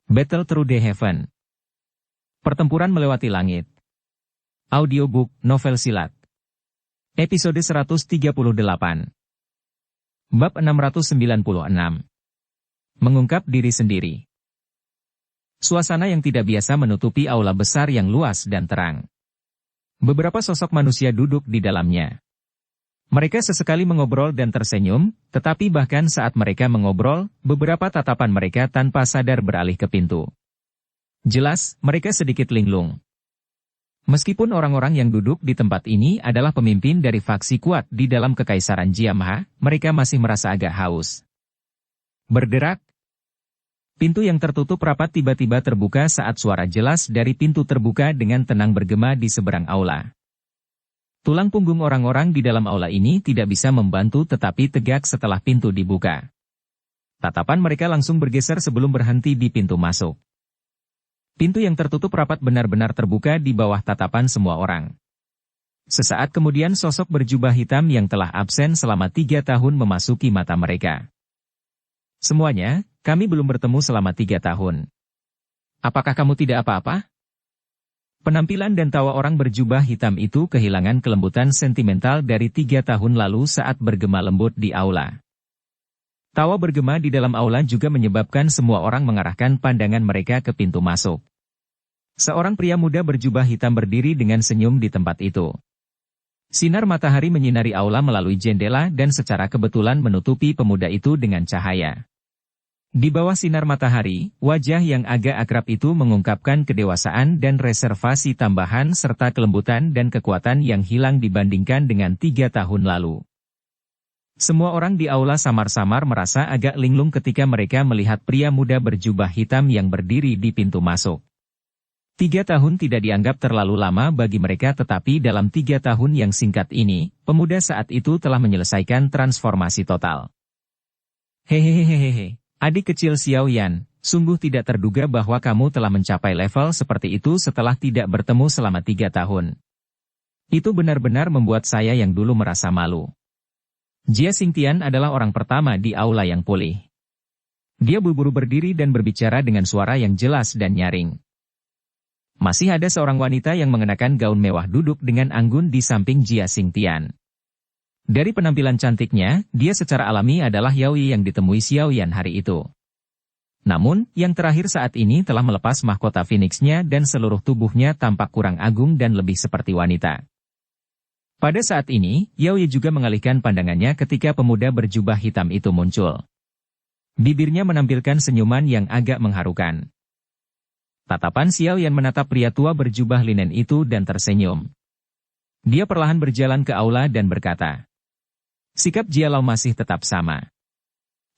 Battle Through the Heaven. Pertempuran melewati langit. Audiobook, novel silat. Episode 138. Bab 696. Mengungkap diri sendiri. Suasana yang tidak biasa menutupi aula besar yang luas dan terang. Beberapa sosok manusia duduk di dalamnya. Mereka sesekali mengobrol dan tersenyum, tetapi bahkan saat mereka mengobrol, beberapa tatapan mereka tanpa sadar beralih ke pintu. Jelas, mereka sedikit linglung. Meskipun orang-orang yang duduk di tempat ini adalah pemimpin dari faksi kuat di dalam Kekaisaran Jiamha, mereka masih merasa agak haus. Bergerak. Pintu yang tertutup rapat tiba-tiba terbuka saat suara jelas dari pintu terbuka dengan tenang bergema di seberang aula. Tulang punggung orang-orang di dalam aula ini tidak bisa membantu tetapi tegak setelah pintu dibuka. Tatapan mereka langsung bergeser sebelum berhenti di pintu masuk. Pintu yang tertutup rapat benar-benar terbuka di bawah tatapan semua orang. Sesaat kemudian sosok berjubah hitam yang telah absen selama 3 tahun memasuki mata mereka. Semuanya, kami belum bertemu selama 3 tahun. Apakah kamu tidak apa-apa? Penampilan dan tawa orang berjubah hitam itu kehilangan kelembutan sentimental dari 3 tahun lalu saat bergema lembut di aula. Tawa bergema di dalam aula juga menyebabkan semua orang mengarahkan pandangan mereka ke pintu masuk. Seorang pria muda berjubah hitam berdiri dengan senyum di tempat itu. Sinar matahari menyinari aula melalui jendela dan secara kebetulan menutupi pemuda itu dengan cahaya. Di bawah sinar matahari, wajah yang agak akrab itu mengungkapkan kedewasaan dan reservasi tambahan serta kelembutan dan kekuatan yang hilang dibandingkan dengan 3 tahun lalu. Semua orang di aula samar-samar merasa agak linglung ketika mereka melihat pria muda berjubah hitam yang berdiri di pintu masuk. 3 tahun tidak dianggap terlalu lama bagi mereka tetapi dalam 3 tahun yang singkat ini, pemuda saat itu telah menyelesaikan transformasi total. Hehehehehe. Adik kecil Xiao Yan, sungguh tidak terduga bahwa kamu telah mencapai level seperti itu setelah tidak bertemu selama 3 tahun. Itu benar-benar membuat saya yang dulu merasa malu. Jia Xingtian adalah orang pertama di aula yang pulih. Dia buru-buru berdiri dan berbicara dengan suara yang jelas dan nyaring. Masih ada seorang wanita yang mengenakan gaun mewah duduk dengan anggun di samping Jia Xingtian. Dari penampilan cantiknya, dia secara alami adalah Yaoi yang ditemui Xiao Yan hari itu. Namun, yang terakhir saat ini telah melepas mahkota Phoenix-nya dan seluruh tubuhnya tampak kurang agung dan lebih seperti wanita. Pada saat ini, Yaoi juga mengalihkan pandangannya ketika pemuda berjubah hitam itu muncul. Bibirnya menampilkan senyuman yang agak mengharukan. Tatapan Xiao Yan menatap pria tua berjubah linen itu dan tersenyum. Dia perlahan berjalan ke aula dan berkata, sikap Jia Lao masih tetap sama.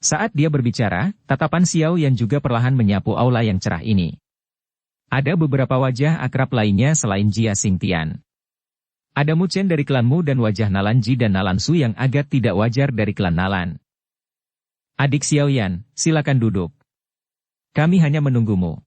Saat dia berbicara, tatapan Xiao Yan juga perlahan menyapu aula yang cerah ini. Ada beberapa wajah akrab lainnya selain Jia Xingtian. Ada Mu Chen dari klan Mu dan wajah Nalan Ji dan Nalan Su yang agak tidak wajar dari klan Nalan. Adik Xiao Yan, silakan duduk. Kami hanya menunggumu.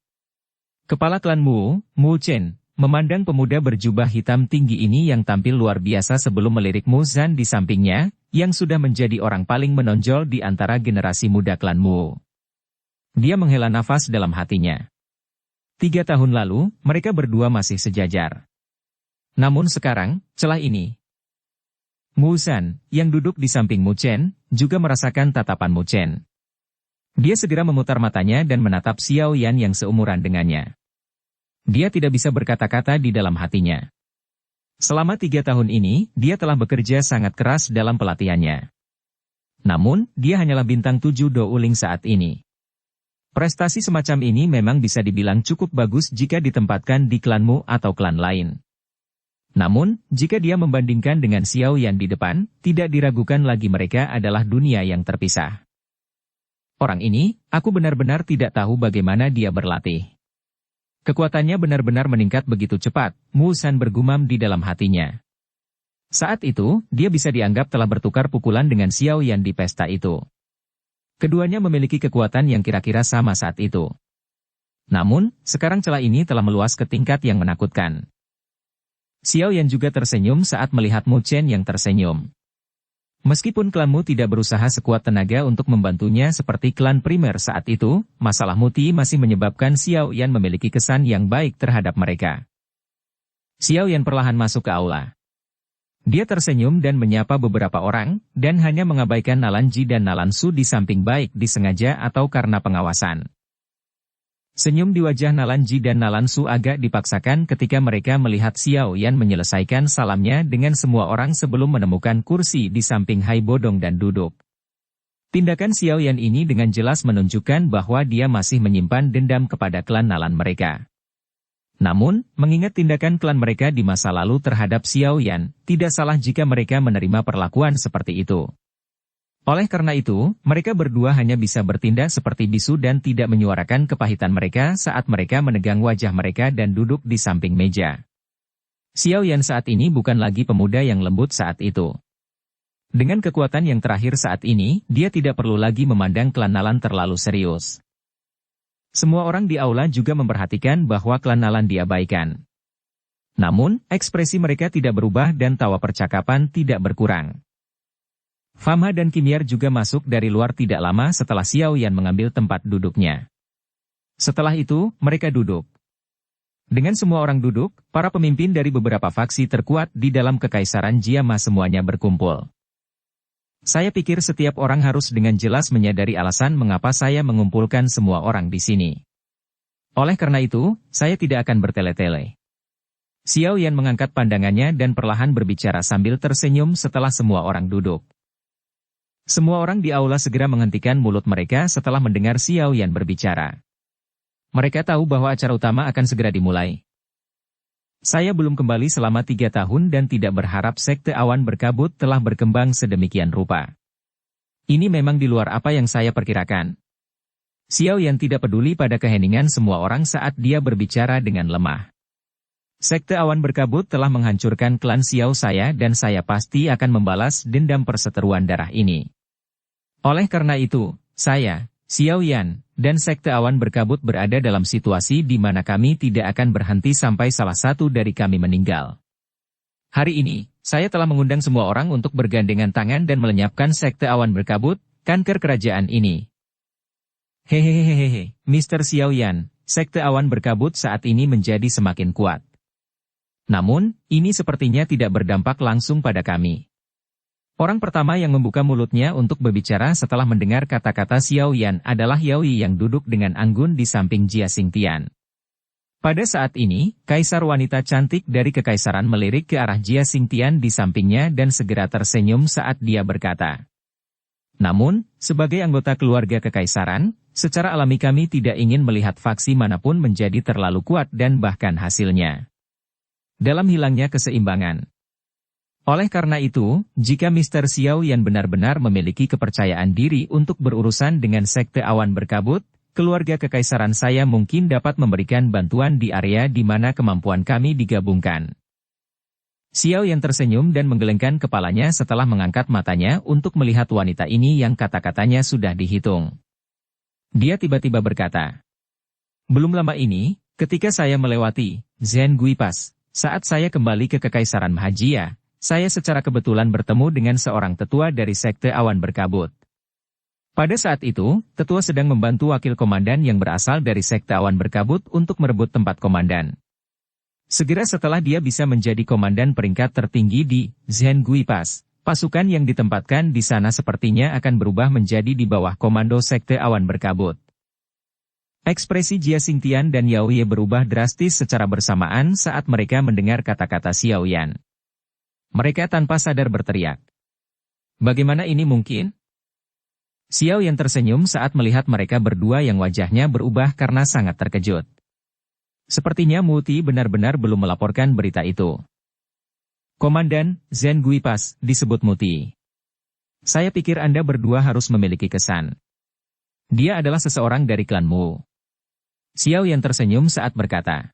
Kepala klan Mu, Mu Chen, memandang pemuda berjubah hitam tinggi ini yang tampil luar biasa sebelum melirik Mu Zhan di sampingnya, yang sudah menjadi orang paling menonjol di antara generasi muda klan Mu. Dia menghela nafas dalam hatinya. 3 tahun lalu, mereka berdua masih sejajar. Namun sekarang, celah ini. Mu Zhan, yang duduk di samping Mu Chen, juga merasakan tatapan Mu Chen. Dia segera memutar matanya dan menatap Xiao Yan yang seumuran dengannya. Dia tidak bisa berkata-kata di dalam hatinya. Selama 3 tahun ini, dia telah bekerja sangat keras dalam pelatihannya. Namun, dia hanyalah bintang 7 Douling saat ini. Prestasi semacam ini memang bisa dibilang cukup bagus jika ditempatkan di klanmu atau klan lain. Namun, jika dia membandingkan dengan Xiao Yan di depan, tidak diragukan lagi mereka adalah dunia yang terpisah. Orang ini, aku benar-benar tidak tahu bagaimana dia berlatih. Kekuatannya benar-benar meningkat begitu cepat, Mu Zhan bergumam di dalam hatinya. Saat itu, dia bisa dianggap telah bertukar pukulan dengan Xiao Yan di pesta itu. Keduanya memiliki kekuatan yang kira-kira sama saat itu. Namun, sekarang celah ini telah meluas ke tingkat yang menakutkan. Xiao Yan juga tersenyum saat melihat Mu Chen yang tersenyum. Meskipun klanmu tidak berusaha sekuat tenaga untuk membantunya seperti klan primer saat itu, masalah Muti masih menyebabkan Xiao Yan memiliki kesan yang baik terhadap mereka. Xiao Yan perlahan masuk ke aula. Dia tersenyum dan menyapa beberapa orang, dan hanya mengabaikan Nalan Ji dan Nalan Su di samping baik disengaja atau karena pengawasan. Senyum di wajah Nalan Ji dan Nalan Su agak dipaksakan ketika mereka melihat Xiao Yan menyelesaikan salamnya dengan semua orang sebelum menemukan kursi di samping Hai Bodong dan duduk. Tindakan Xiao Yan ini dengan jelas menunjukkan bahwa dia masih menyimpan dendam kepada klan Nalan mereka. Namun, mengingat tindakan klan mereka di masa lalu terhadap Xiao Yan, tidak salah jika mereka menerima perlakuan seperti itu. Oleh karena itu, mereka berdua hanya bisa bertindak seperti bisu dan tidak menyuarakan kepahitan mereka saat mereka menegang wajah mereka dan duduk di samping meja. Xiao Yan saat ini bukan lagi pemuda yang lembut saat itu. Dengan kekuatan yang terakhir saat ini, dia tidak perlu lagi memandang klan Nalan terlalu serius. Semua orang di aula juga memperhatikan bahwa klan Nalan diabaikan. Namun, ekspresi mereka tidak berubah dan tawa percakapan tidak berkurang. Famha dan Kimyar juga masuk dari luar tidak lama setelah Xiao Yan mengambil tempat duduknya. Setelah itu, mereka duduk. Dengan semua orang duduk, para pemimpin dari beberapa faksi terkuat di dalam Kekaisaran Jiama semuanya berkumpul. Saya pikir setiap orang harus dengan jelas menyadari alasan mengapa saya mengumpulkan semua orang di sini. Oleh karena itu, saya tidak akan bertele-tele. Xiao Yan mengangkat pandangannya dan perlahan berbicara sambil tersenyum setelah semua orang duduk. Semua orang di aula segera menghentikan mulut mereka setelah mendengar Xiao Yan berbicara. Mereka tahu bahwa acara utama akan segera dimulai. Saya belum kembali selama 3 tahun dan tidak berharap sekte awan berkabut telah berkembang sedemikian rupa. Ini memang di luar apa yang saya perkirakan. Xiao Yan tidak peduli pada keheningan semua orang saat dia berbicara dengan lemah. Sekte awan berkabut telah menghancurkan klan Xiao saya dan saya pasti akan membalas dendam perseteruan darah ini. Oleh karena itu, saya, Xiao Yan, dan sekte awan berkabut berada dalam situasi di mana kami tidak akan berhenti sampai salah satu dari kami meninggal. Hari ini, saya telah mengundang semua orang untuk bergandengan tangan dan melenyapkan sekte awan berkabut, kanker kerajaan ini. Hehehehehe, Mr. Xiao Yan, sekte awan berkabut saat ini menjadi semakin kuat. Namun, ini sepertinya tidak berdampak langsung pada kami. Orang pertama yang membuka mulutnya untuk berbicara setelah mendengar kata-kata Xiao Yan adalah Yaoi yang duduk dengan anggun di samping Jia Xingtian. Pada saat ini, kaisar wanita cantik dari kekaisaran melirik ke arah Jia Xingtian di sampingnya dan segera tersenyum saat dia berkata. Namun, sebagai anggota keluarga kekaisaran, secara alami kami tidak ingin melihat faksi manapun menjadi terlalu kuat dan bahkan hasilnya dalam hilangnya keseimbangan. Oleh karena itu, jika Mr. Xiao Yan benar-benar memiliki kepercayaan diri untuk berurusan dengan sekte awan berkabut, keluarga kekaisaran saya mungkin dapat memberikan bantuan di area di mana kemampuan kami digabungkan. Xiao Yan tersenyum dan menggelengkan kepalanya setelah mengangkat matanya untuk melihat wanita ini yang kata-katanya sudah dihitung. Dia tiba-tiba berkata, "Belum lama ini, ketika saya melewati Zhen Gui Pass, saat saya kembali ke Kekaisaran Mahajia, saya secara kebetulan bertemu dengan seorang tetua dari sekte awan berkabut. Pada saat itu, tetua sedang membantu wakil komandan yang berasal dari sekte awan berkabut untuk merebut tempat komandan. Segera setelah dia bisa menjadi komandan peringkat tertinggi di Zhen Gui Pass, pasukan yang ditempatkan di sana sepertinya akan berubah menjadi di bawah komando sekte awan berkabut." Ekspresi Jia Xingtian dan Yao Ye berubah drastis secara bersamaan saat mereka mendengar kata-kata Xiao Yan. Mereka tanpa sadar berteriak. Bagaimana ini mungkin? Xiao Yan tersenyum saat melihat mereka berdua yang wajahnya berubah karena sangat terkejut. Sepertinya Muti benar-benar belum melaporkan berita itu. Komandan, Zhen Gui Pass, disebut Muti. Saya pikir Anda berdua harus memiliki kesan. Dia adalah seseorang dari klanmu. Xiao Yan tersenyum saat berkata.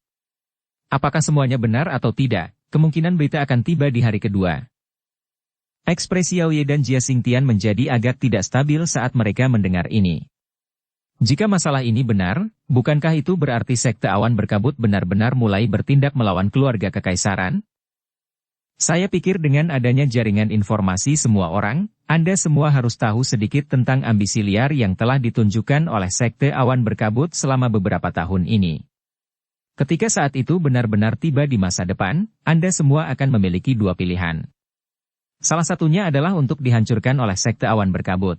Apakah semuanya benar atau tidak? Kemungkinan berita akan tiba di hari kedua. Ekspresi Yao Ye dan Jia Xingtian menjadi agak tidak stabil saat mereka mendengar ini. Jika masalah ini benar, bukankah itu berarti sekte awan berkabut benar-benar mulai bertindak melawan keluarga kekaisaran? Saya pikir dengan adanya jaringan informasi semua orang, Anda semua harus tahu sedikit tentang ambisi liar yang telah ditunjukkan oleh Sekte Awan Berkabut selama beberapa tahun ini. Ketika saat itu benar-benar tiba di masa depan, Anda semua akan memiliki dua pilihan. Salah satunya adalah untuk dihancurkan oleh Sekte Awan Berkabut.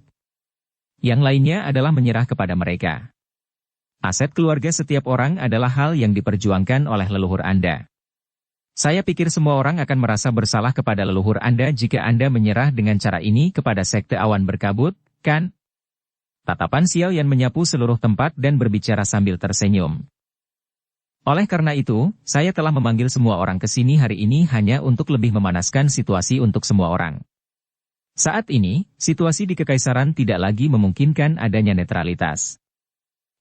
Yang lainnya adalah menyerah kepada mereka. Aset keluarga setiap orang adalah hal yang diperjuangkan oleh leluhur Anda. Saya pikir semua orang akan merasa bersalah kepada leluhur Anda jika Anda menyerah dengan cara ini kepada Sekte Awan Berkabut, kan? Tatapan Xiao Yan menyapu seluruh tempat dan berbicara sambil tersenyum. Oleh karena itu, saya telah memanggil semua orang ke sini hari ini hanya untuk lebih memanaskan situasi untuk semua orang. Saat ini, situasi di Kekaisaran tidak lagi memungkinkan adanya netralitas.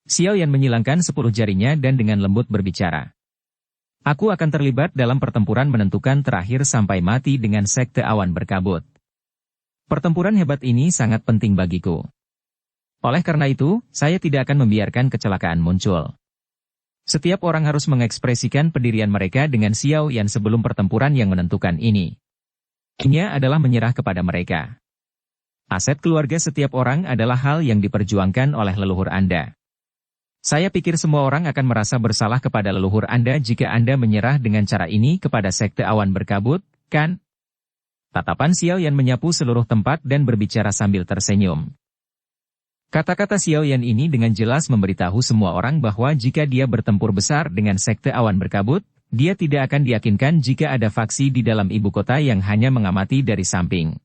Xiao Yan menyilangkan 10 jarinya dan dengan lembut berbicara. Aku akan terlibat dalam pertempuran menentukan terakhir sampai mati dengan Sekte Awan Berkabut. Pertempuran hebat ini sangat penting bagiku. Oleh karena itu, saya tidak akan membiarkan kecelakaan muncul. Setiap orang harus mengekspresikan pendirian mereka dengan Xiao Yan sebelum pertempuran yang menentukan ini. Ini adalah menyerah kepada mereka. Aset keluarga setiap orang adalah hal yang diperjuangkan oleh leluhur Anda. Saya pikir semua orang akan merasa bersalah kepada leluhur Anda jika Anda menyerah dengan cara ini kepada Sekte Awan Berkabut, kan? Tatapan Xiao Yan menyapu seluruh tempat dan berbicara sambil tersenyum. Kata-kata Xiao Yan ini dengan jelas memberitahu semua orang bahwa jika dia bertempur besar dengan Sekte Awan Berkabut, dia tidak akan diyakinkan jika ada faksi di dalam ibu kota yang hanya mengamati dari samping.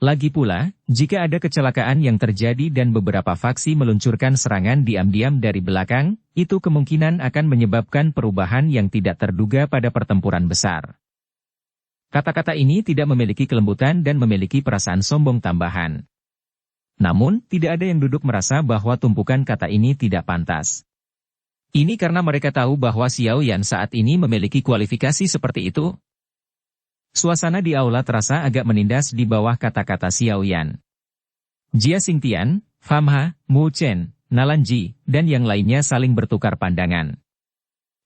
Lagi pula, jika ada kecelakaan yang terjadi dan beberapa faksi meluncurkan serangan diam-diam dari belakang, itu kemungkinan akan menyebabkan perubahan yang tidak terduga pada pertempuran besar. Kata-kata ini tidak memiliki kelembutan dan memiliki perasaan sombong tambahan. Namun, tidak ada yang duduk merasa bahwa tumpukan kata ini tidak pantas. Ini karena mereka tahu bahwa Xiao Yan saat ini memiliki kualifikasi seperti itu. Suasana di aula terasa agak menindas di bawah kata-kata Xiao Yan. Jia Xingtian, Famha, Mu Chen, Nalan Ji, dan yang lainnya saling bertukar pandangan.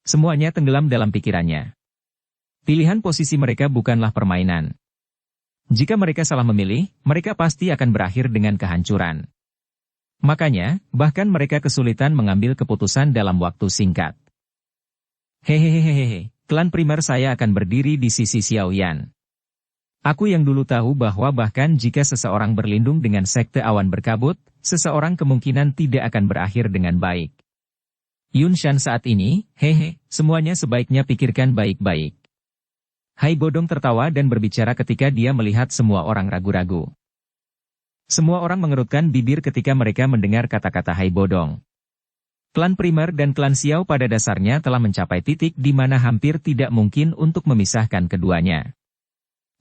Semuanya tenggelam dalam pikirannya. Pilihan posisi mereka bukanlah permainan. Jika mereka salah memilih, mereka pasti akan berakhir dengan kehancuran. Makanya, bahkan mereka kesulitan mengambil keputusan dalam waktu singkat. Hehehehehe. Klan primer saya akan berdiri di sisi Xiao Yan. Aku yang dulu tahu bahwa bahkan jika seseorang berlindung dengan Sekte Awan Berkabut, seseorang kemungkinan tidak akan berakhir dengan baik. Yun Shan saat ini, semuanya sebaiknya pikirkan baik-baik. Hai Bodong tertawa dan berbicara ketika dia melihat semua orang ragu-ragu. Semua orang mengerutkan bibir ketika mereka mendengar kata-kata Hai Bodong. Klan primer dan klan Xiao pada dasarnya telah mencapai titik di mana hampir tidak mungkin untuk memisahkan keduanya.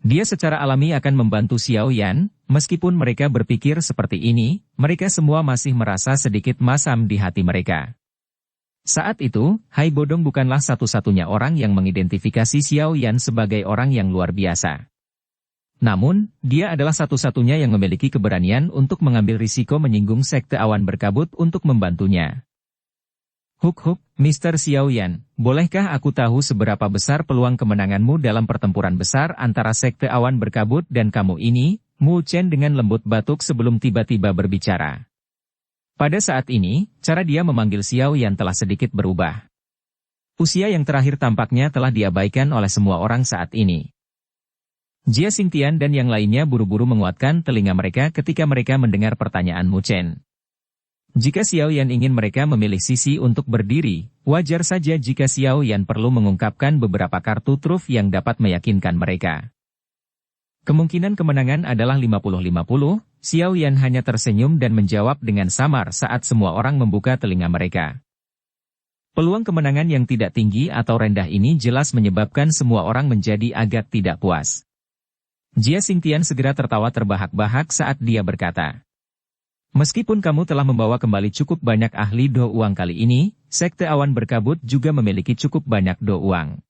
Dia secara alami akan membantu Xiao Yan, meskipun mereka berpikir seperti ini, mereka semua masih merasa sedikit masam di hati mereka. Saat itu, Hai Bodong bukanlah satu-satunya orang yang mengidentifikasi Xiao Yan sebagai orang yang luar biasa. Namun, dia adalah satu-satunya yang memiliki keberanian untuk mengambil risiko menyinggung Sekte Awan Berkabut untuk membantunya. Huk, Mr. Xiao Yan, bolehkah aku tahu seberapa besar peluang kemenanganmu dalam pertempuran besar antara Sekte Awan Berkabut dan kamu ini? Mu Chen dengan lembut batuk sebelum tiba-tiba berbicara. Pada saat ini, cara dia memanggil Xiao Yan telah sedikit berubah. Usia yang terakhir tampaknya telah diabaikan oleh semua orang saat ini. Jia Xingtian dan yang lainnya buru-buru menguatkan telinga mereka ketika mereka mendengar pertanyaan Mu Chen. Jika Xiao Yan ingin mereka memilih sisi untuk berdiri, wajar saja jika Xiao Yan perlu mengungkapkan beberapa kartu truf yang dapat meyakinkan mereka. Kemungkinan kemenangan adalah 50-50, Xiao Yan hanya tersenyum dan menjawab dengan samar saat semua orang membuka telinga mereka. Peluang kemenangan yang tidak tinggi atau rendah ini jelas menyebabkan semua orang menjadi agak tidak puas. Jia Xingtian segera tertawa terbahak-bahak saat dia berkata, meskipun kamu telah membawa kembali cukup banyak ahli do uang kali ini, Sekte Awan Berkabut juga memiliki cukup banyak do uang.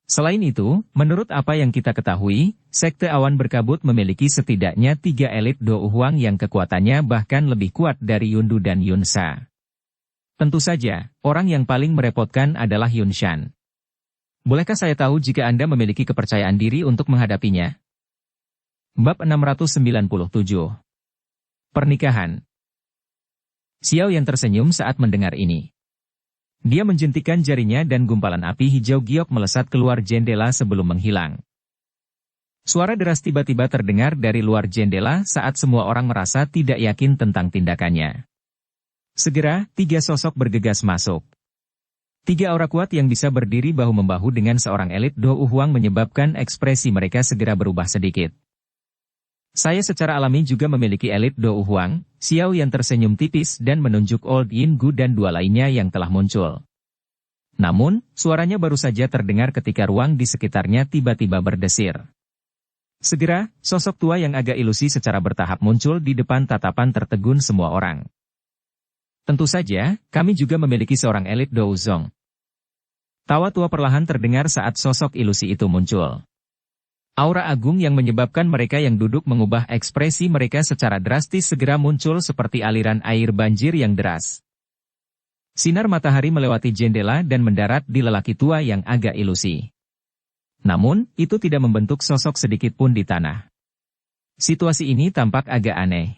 Selain itu, menurut apa yang kita ketahui, Sekte Awan Berkabut memiliki setidaknya 3 elit do uang yang kekuatannya bahkan lebih kuat dari Yundu dan Yunsa. Tentu saja, orang yang paling merepotkan adalah Yun Shan. Bolehkah saya tahu jika Anda memiliki kepercayaan diri untuk menghadapinya? Bab 697. Pernikahan. Xiao Yan tersenyum saat mendengar ini. Dia menjentikan jarinya dan gumpalan api hijau giok melesat keluar jendela sebelum menghilang. Suara deras tiba-tiba terdengar dari luar jendela saat semua orang merasa tidak yakin tentang tindakannya. Segera, 3 sosok bergegas masuk. 3 aura kuat yang bisa berdiri bahu-membahu dengan seorang elit Dou Huang menyebabkan ekspresi mereka segera berubah sedikit. Saya secara alami juga memiliki elit Dou Huang. Xiao Yan tersenyum tipis dan menunjuk Old Yin Gu dan 2 lainnya yang telah muncul. Namun, suaranya baru saja terdengar ketika ruang di sekitarnya tiba-tiba berdesir. Segera, sosok tua yang agak ilusi secara bertahap muncul di depan tatapan tertegun semua orang. Tentu saja, kami juga memiliki seorang elit Dou Zong. Tawa tua perlahan terdengar saat sosok ilusi itu muncul. Aura agung yang menyebabkan mereka yang duduk mengubah ekspresi mereka secara drastis segera muncul seperti aliran air banjir yang deras. Sinar matahari melewati jendela dan mendarat di lelaki tua yang agak ilusi. Namun, itu tidak membentuk sosok sedikit pun di tanah. Situasi ini tampak agak aneh.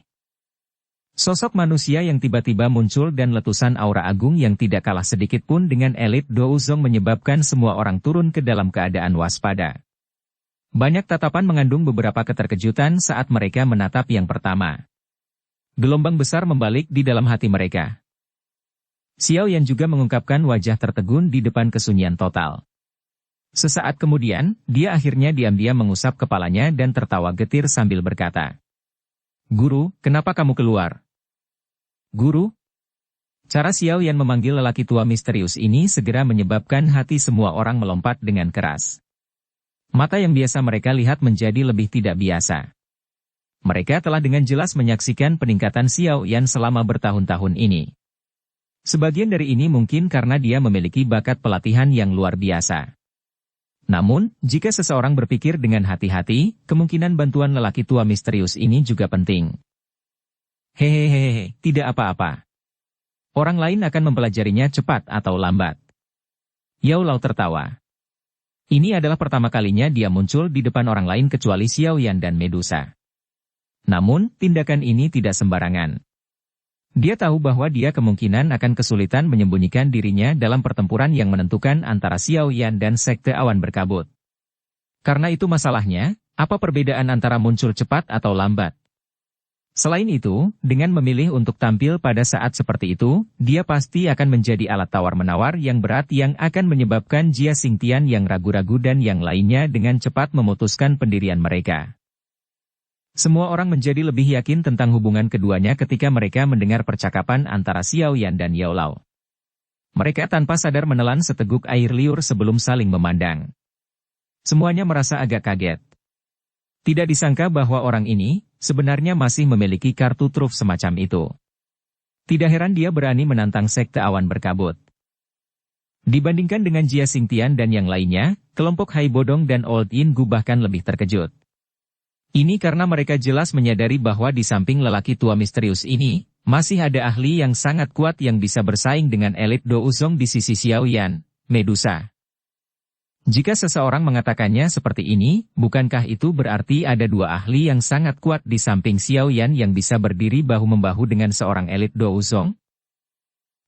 Sosok manusia yang tiba-tiba muncul dan letusan aura agung yang tidak kalah sedikit pun dengan elit Dou Zong menyebabkan semua orang turun ke dalam keadaan waspada. Banyak tatapan mengandung beberapa keterkejutan saat mereka menatap yang pertama. Gelombang besar membalik di dalam hati mereka. Xiao Yan juga mengungkapkan wajah tertegun di depan kesunyian total. Sesaat kemudian, dia akhirnya diam-diam mengusap kepalanya dan tertawa getir sambil berkata, "Guru, kenapa kamu keluar?" "Guru?" Cara Xiao Yan memanggil lelaki tua misterius ini segera menyebabkan hati semua orang melompat dengan keras. Mata yang biasa mereka lihat menjadi lebih tidak biasa. Mereka telah dengan jelas menyaksikan peningkatan Xiao Yan selama bertahun-tahun ini. Sebagian dari ini mungkin karena dia memiliki bakat pelatihan yang luar biasa. Namun, jika seseorang berpikir dengan hati-hati, kemungkinan bantuan lelaki tua misterius ini juga penting. Hehehe, tidak apa-apa. Orang lain akan mempelajarinya cepat atau lambat. Yao Lao tertawa. Ini adalah pertama kalinya dia muncul di depan orang lain kecuali Xiao Yan dan Medusa. Namun, tindakan ini tidak sembarangan. Dia tahu bahwa dia kemungkinan akan kesulitan menyembunyikan dirinya dalam pertempuran yang menentukan antara Xiao Yan dan Sekte Awan Berkabut. Karena itu masalahnya, apa perbedaan antara muncul cepat atau lambat? Selain itu, dengan memilih untuk tampil pada saat seperti itu, dia pasti akan menjadi alat tawar-menawar yang berat yang akan menyebabkan Jia Xingtian yang ragu-ragu dan yang lainnya dengan cepat memutuskan pendirian mereka. Semua orang menjadi lebih yakin tentang hubungan keduanya ketika mereka mendengar percakapan antara Xiao Yan dan Yao Lao. Mereka tanpa sadar menelan seteguk air liur sebelum saling memandang. Semuanya merasa agak kaget. Tidak disangka bahwa orang ini sebenarnya masih memiliki kartu truf semacam itu. Tidak heran dia berani menantang Sekte Awan Berkabut. Dibandingkan dengan Jia Xingtian dan yang lainnya, kelompok Hai Bodong dan Old Yin Gu bahkan lebih terkejut. Ini karena mereka jelas menyadari bahwa di samping lelaki tua misterius ini, masih ada ahli yang sangat kuat yang bisa bersaing dengan elit Dou Zong di sisi Xiao Yan, Medusa. Jika seseorang mengatakannya seperti ini, bukankah itu berarti ada 2 ahli yang sangat kuat di samping Xiao Yan yang bisa berdiri bahu-membahu dengan seorang elit Dou Zong?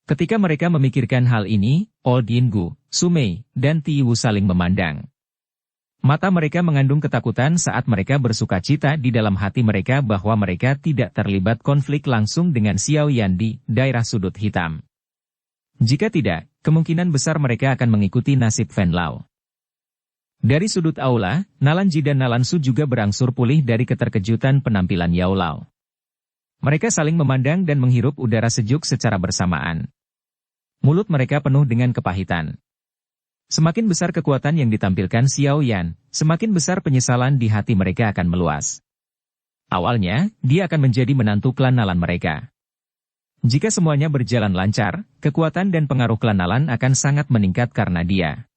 Ketika mereka memikirkan hal ini, Old Yin Gu, Su Mei, dan Ti Wu saling memandang. Mata mereka mengandung ketakutan saat mereka bersuka cita di dalam hati mereka bahwa mereka tidak terlibat konflik langsung dengan Xiao Yan di daerah sudut hitam. Jika tidak, kemungkinan besar mereka akan mengikuti nasib Fen Lao. Dari sudut aula, Nalan Ji dan Nalan Su juga berangsur pulih dari keterkejutan penampilan Yao Lao. Mereka saling memandang dan menghirup udara sejuk secara bersamaan. Mulut mereka penuh dengan kepahitan. Semakin besar kekuatan yang ditampilkan Xiao Yan, semakin besar penyesalan di hati mereka akan meluas. Awalnya, dia akan menjadi menantu klan Nalan mereka. Jika semuanya berjalan lancar, kekuatan dan pengaruh klan Nalan akan sangat meningkat karena dia.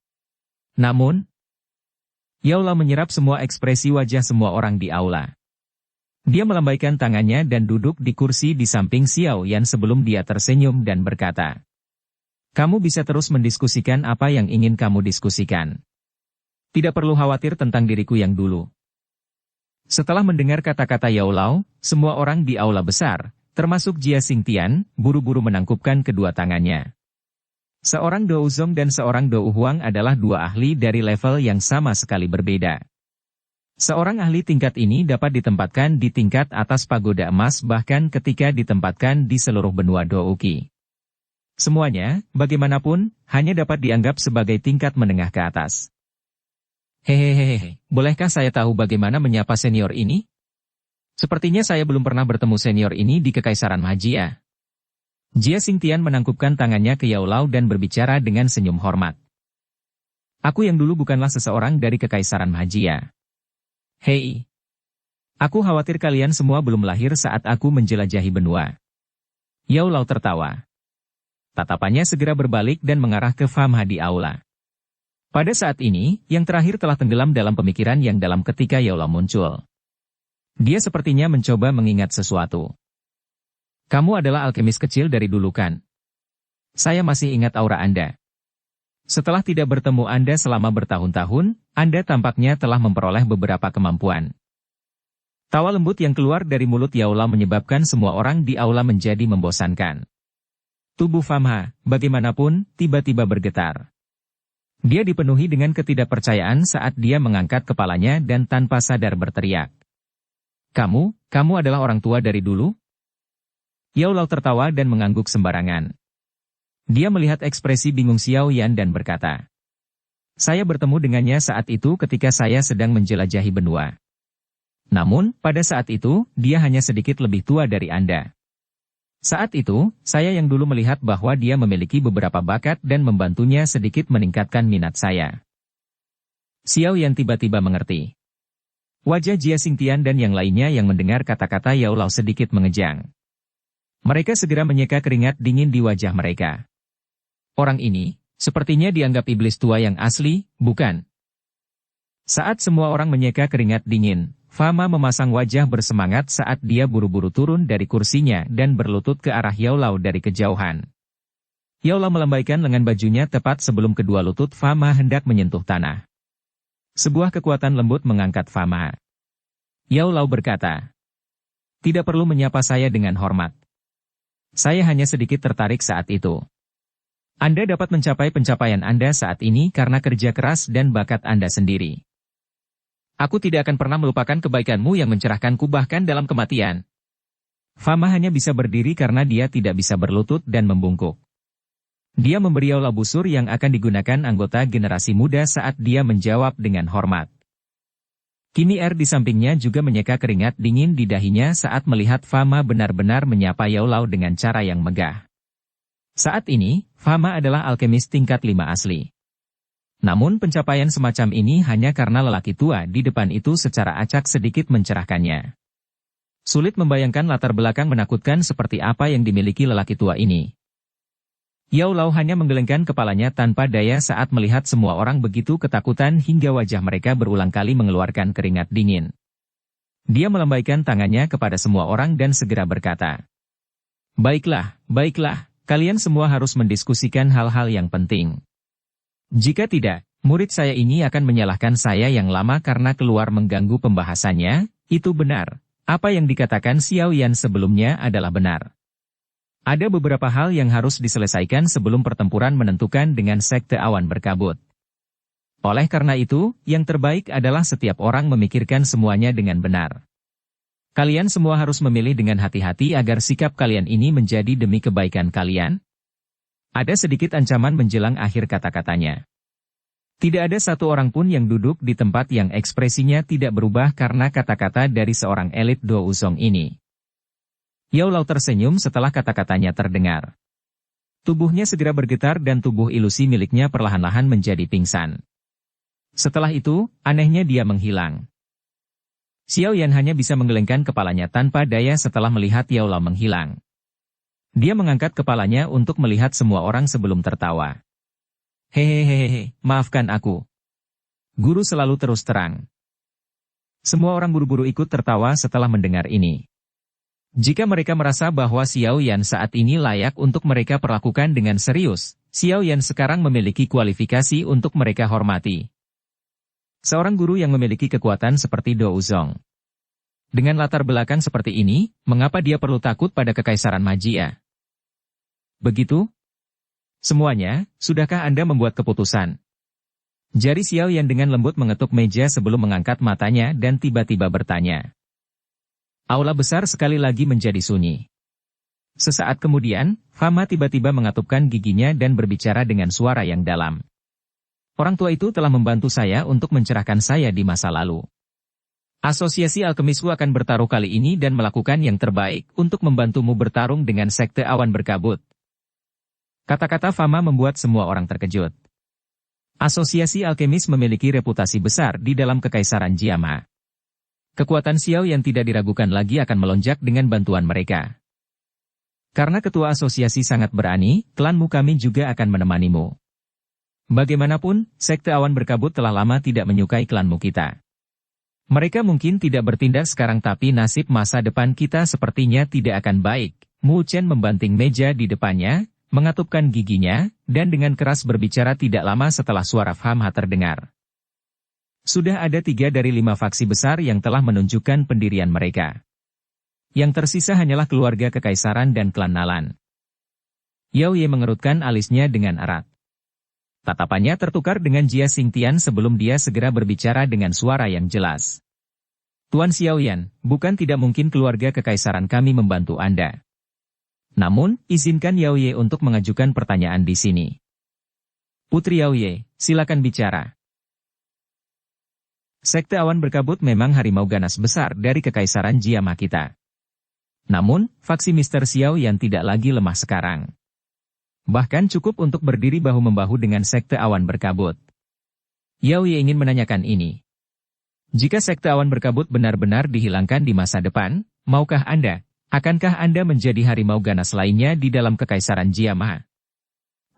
Namun, Yao Lao menyerap semua ekspresi wajah semua orang di aula. Dia melambaikan tangannya dan duduk di kursi di samping Xiao Yan sebelum dia tersenyum dan berkata, "Kamu bisa terus mendiskusikan apa yang ingin kamu diskusikan. Tidak perlu khawatir tentang diriku yang dulu. Setelah mendengar kata-kata Yao Lao, semua orang di aula besar, termasuk Jia Xingtian, buru-buru menangkupkan kedua tangannya. Seorang Dou Zong dan seorang Dou Huang adalah dua ahli dari level yang sama sekali berbeda. Seorang ahli tingkat ini dapat ditempatkan di tingkat atas pagoda emas bahkan ketika ditempatkan di seluruh benua Douki. Semuanya, bagaimanapun, hanya dapat dianggap sebagai tingkat menengah ke atas. Hehehehe, bolehkah saya tahu bagaimana menyapa senior ini? Sepertinya saya belum pernah bertemu senior ini di Kekaisaran Magia. Jia Xingtian menangkupkan tangannya ke Yao Lao dan berbicara dengan senyum hormat. Aku yang dulu bukanlah seseorang dari Kekaisaran Magia. Hei, aku khawatir kalian semua belum lahir saat aku menjelajahi benua. Yao Lao tertawa. Tatapannya segera berbalik dan mengarah ke Famha di aula. Pada saat ini, yang terakhir telah tenggelam dalam pemikiran yang dalam ketika Yao Lao muncul. Dia sepertinya mencoba mengingat sesuatu. Kamu adalah alkemis kecil dari dulu kan? Saya masih ingat aura Anda. Setelah tidak bertemu Anda selama bertahun-tahun, Anda tampaknya telah memperoleh beberapa kemampuan. Tawa lembut yang keluar dari mulut Yao Lao menyebabkan semua orang di aula menjadi membosankan. Tubuh Famha, bagaimanapun, tiba-tiba bergetar. Dia dipenuhi dengan ketidakpercayaan saat dia mengangkat kepalanya dan tanpa sadar berteriak. Kamu adalah orang tua dari dulu? Yao Lao tertawa dan mengangguk sembarangan. Dia melihat ekspresi bingung Xiao Yan dan berkata, saya bertemu dengannya saat itu ketika saya sedang menjelajahi benua. Namun, pada saat itu, dia hanya sedikit lebih tua dari Anda. Saat itu, saya yang dulu melihat bahwa dia memiliki beberapa bakat dan membantunya sedikit meningkatkan minat saya. Xiao Yan tiba-tiba mengerti. Wajah Jia Xingtian dan yang lainnya yang mendengar kata-kata Yao Lao sedikit mengejang. Mereka segera menyeka keringat dingin di wajah mereka. Orang ini, sepertinya dianggap iblis tua yang asli, bukan? Saat semua orang menyeka keringat dingin, Fama memasang wajah bersemangat saat dia buru-buru turun dari kursinya dan berlutut ke arah Yao Lao dari kejauhan. Yao Lao melambaikan lengan bajunya tepat sebelum kedua lutut Fama hendak menyentuh tanah. Sebuah kekuatan lembut mengangkat Fama. Yao Lao berkata, tidak perlu menyapa saya dengan hormat. Saya hanya sedikit tertarik saat itu. Anda dapat mencapai pencapaian Anda saat ini karena kerja keras dan bakat Anda sendiri. Aku tidak akan pernah melupakan kebaikanmu yang mencerahkanku bahkan dalam kematian. Fama hanya bisa berdiri karena dia tidak bisa berlutut dan membungkuk. Dia memberi Yao Lao busur yang akan digunakan anggota generasi muda saat dia menjawab dengan hormat. Kini di sampingnya juga menyeka keringat dingin di dahinya saat melihat Fama benar-benar menyapa Yao Lao dengan cara yang megah. Saat ini, Fama adalah alkemis tingkat 5 asli. Namun pencapaian semacam ini hanya karena lelaki tua di depan itu secara acak sedikit mencerahkannya. Sulit membayangkan latar belakang menakutkan seperti apa yang dimiliki lelaki tua ini. Yao Lao hanya menggelengkan kepalanya tanpa daya saat melihat semua orang begitu ketakutan hingga wajah mereka berulang kali mengeluarkan keringat dingin. Dia melambaikan tangannya kepada semua orang dan segera berkata, baiklah, kalian semua harus mendiskusikan hal-hal yang penting. Jika tidak, murid saya ini akan menyalahkan saya yang lama karena keluar mengganggu pembahasannya. Itu benar. Apa yang dikatakan Xiao Yan sebelumnya adalah benar. Ada beberapa hal yang harus diselesaikan sebelum pertempuran menentukan dengan Sekte Awan Berkabut. Oleh karena itu, yang terbaik adalah setiap orang memikirkan semuanya dengan benar. Kalian semua harus memilih dengan hati-hati agar sikap kalian ini menjadi demi kebaikan kalian. Ada sedikit ancaman menjelang akhir kata-katanya. Tidak ada satu orang pun yang duduk di tempat yang ekspresinya tidak berubah karena kata-kata dari seorang elit Dou Zong ini. Yao Lao tersenyum setelah kata-katanya terdengar. Tubuhnya segera bergetar dan tubuh ilusi miliknya perlahan-lahan menjadi pingsan. Setelah itu, anehnya dia menghilang. Xiao Yan hanya bisa menggelengkan kepalanya tanpa daya setelah melihat Yao Lao menghilang. Dia mengangkat kepalanya untuk melihat semua orang sebelum tertawa. Hehehehe, maafkan aku. Guru selalu terus terang. Semua orang buru-buru ikut tertawa setelah mendengar ini. Jika mereka merasa bahwa Xiao Yan saat ini layak untuk mereka perlakukan dengan serius, Xiao Yan sekarang memiliki kualifikasi untuk mereka hormati. Seorang guru yang memiliki kekuatan seperti Do Uzong. Dengan latar belakang seperti ini, mengapa dia perlu takut pada kekaisaran magia? Begitu? Semuanya, sudahkah Anda membuat keputusan? Jari Xiao Yan dengan lembut mengetuk meja sebelum mengangkat matanya dan tiba-tiba bertanya. Aula besar sekali lagi menjadi sunyi. Sesaat kemudian, Fama tiba-tiba mengatupkan giginya dan berbicara dengan suara yang dalam. Orang tua itu telah membantu saya untuk mencerahkan saya di masa lalu. Asosiasi Alkemisku akan bertaruh kali ini dan melakukan yang terbaik untuk membantumu bertarung dengan Sekte Awan Berkabut. Kata-kata Fama membuat semua orang terkejut. Asosiasi Alkemis memiliki reputasi besar di dalam Kekaisaran Jiama. Kekuatan Xiao yang tidak diragukan lagi akan melonjak dengan bantuan mereka. Karena ketua asosiasi sangat berani, klanmu kami juga akan menemanimu. Bagaimanapun, Sekte Awan Berkabut telah lama tidak menyukai klanmu kita. Mereka mungkin tidak bertindak sekarang tapi nasib masa depan kita sepertinya tidak akan baik. Mu Chen membanting meja di depannya, mengatupkan giginya, dan dengan keras berbicara tidak lama setelah suara Famha terdengar. Sudah ada 3 dari 5 faksi besar yang telah menunjukkan pendirian mereka. Yang tersisa hanyalah keluarga kekaisaran dan klan Nalan. Yao Ye mengerutkan alisnya dengan erat. Tatapannya tertukar dengan Jia Xingtian sebelum dia segera berbicara dengan suara yang jelas. Tuan Xiao Yan, bukan tidak mungkin keluarga kekaisaran kami membantu Anda. Namun, izinkan Yao Ye untuk mengajukan pertanyaan di sini. Putri Yao Ye, silakan bicara. Sekte Awan Berkabut memang harimau ganas besar dari kekaisaran Jiama kita. Namun, faksi Mr. Xiao Yan tidak lagi lemah sekarang. Bahkan cukup untuk berdiri bahu-membahu dengan Sekte Awan Berkabut. Yao Ye ingin menanyakan ini. Jika Sekte Awan Berkabut benar-benar dihilangkan di masa depan, maukah Anda, akankah Anda menjadi harimau ganas lainnya di dalam Kekaisaran Jiama?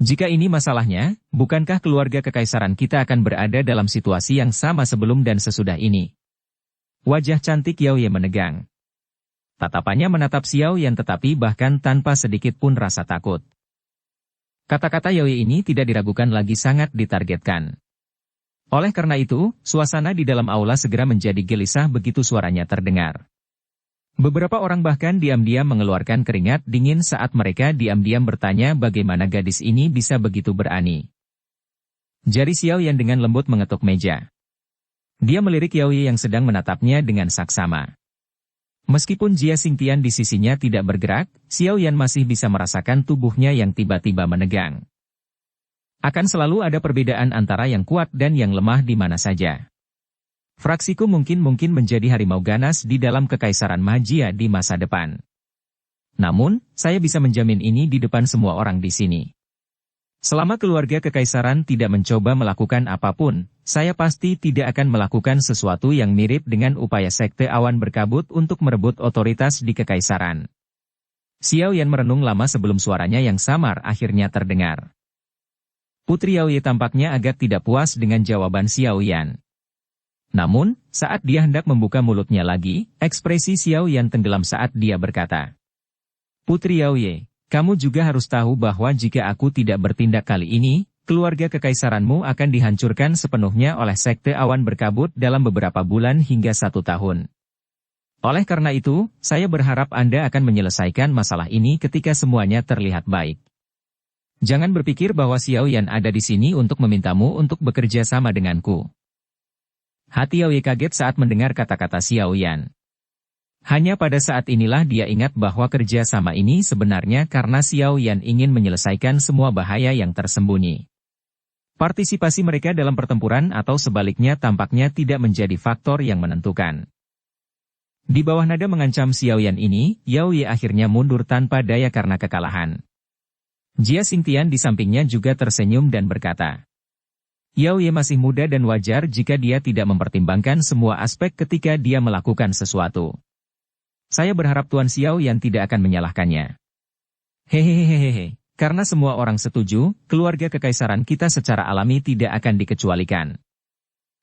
Jika ini masalahnya, bukankah keluarga kekaisaran kita akan berada dalam situasi yang sama sebelum dan sesudah ini? Wajah cantik Yao Ye menegang. Tatapannya menatap Xiao Yan tetapi bahkan tanpa sedikit pun rasa takut. Kata-kata Yao Ye ini tidak diragukan lagi sangat ditargetkan. Oleh karena itu, suasana di dalam aula segera menjadi gelisah begitu suaranya terdengar. Beberapa orang bahkan diam-diam mengeluarkan keringat dingin saat mereka diam-diam bertanya bagaimana gadis ini bisa begitu berani. Jari Xiao Yan dengan lembut mengetuk meja. Dia melirik Yao Ye yang sedang menatapnya dengan saksama. Meskipun Jia Xingtian di sisinya tidak bergerak, Xiao Yan masih bisa merasakan tubuhnya yang tiba-tiba menegang. Akan selalu ada perbedaan antara yang kuat dan yang lemah di mana saja. Fraksiku mungkin menjadi harimau ganas di dalam kekaisaran magia di masa depan. Namun, saya bisa menjamin ini di depan semua orang di sini. Selama keluarga kekaisaran tidak mencoba melakukan apapun, saya pasti tidak akan melakukan sesuatu yang mirip dengan upaya Sekte Awan Berkabut untuk merebut otoritas di kekaisaran. Xiao Yan merenung lama sebelum suaranya yang samar akhirnya terdengar. Putri Yao Ye tampaknya agak tidak puas dengan jawaban Xiao Yan. Namun, saat dia hendak membuka mulutnya lagi, ekspresi Xiao Yan tenggelam saat dia berkata, Putri Yao Ye, kamu juga harus tahu bahwa jika aku tidak bertindak kali ini, keluarga kekaisaranmu akan dihancurkan sepenuhnya oleh Sekte Awan Berkabut dalam beberapa bulan hingga 1 tahun. Oleh karena itu, saya berharap Anda akan menyelesaikan masalah ini ketika semuanya terlihat baik. Jangan berpikir bahwa Xiao Yan ada di sini untuk memintamu untuk bekerja sama denganku. Hati Yao Ye kaget saat mendengar kata-kata Xiao Yan. Hanya pada saat inilah dia ingat bahwa kerja sama ini sebenarnya karena Xiao Yan ingin menyelesaikan semua bahaya yang tersembunyi. Partisipasi mereka dalam pertempuran atau sebaliknya tampaknya tidak menjadi faktor yang menentukan. Di bawah nada mengancam Xiao Yan ini, Yao Ye akhirnya mundur tanpa daya karena kekalahan. Jia Xingtian di sampingnya juga tersenyum dan berkata, Yao Ye masih muda dan wajar jika dia tidak mempertimbangkan semua aspek ketika dia melakukan sesuatu. Saya berharap Tuan Xiao Yan tidak akan menyalahkannya. Hehehehehe, karena semua orang setuju, keluarga kekaisaran kita secara alami tidak akan dikecualikan.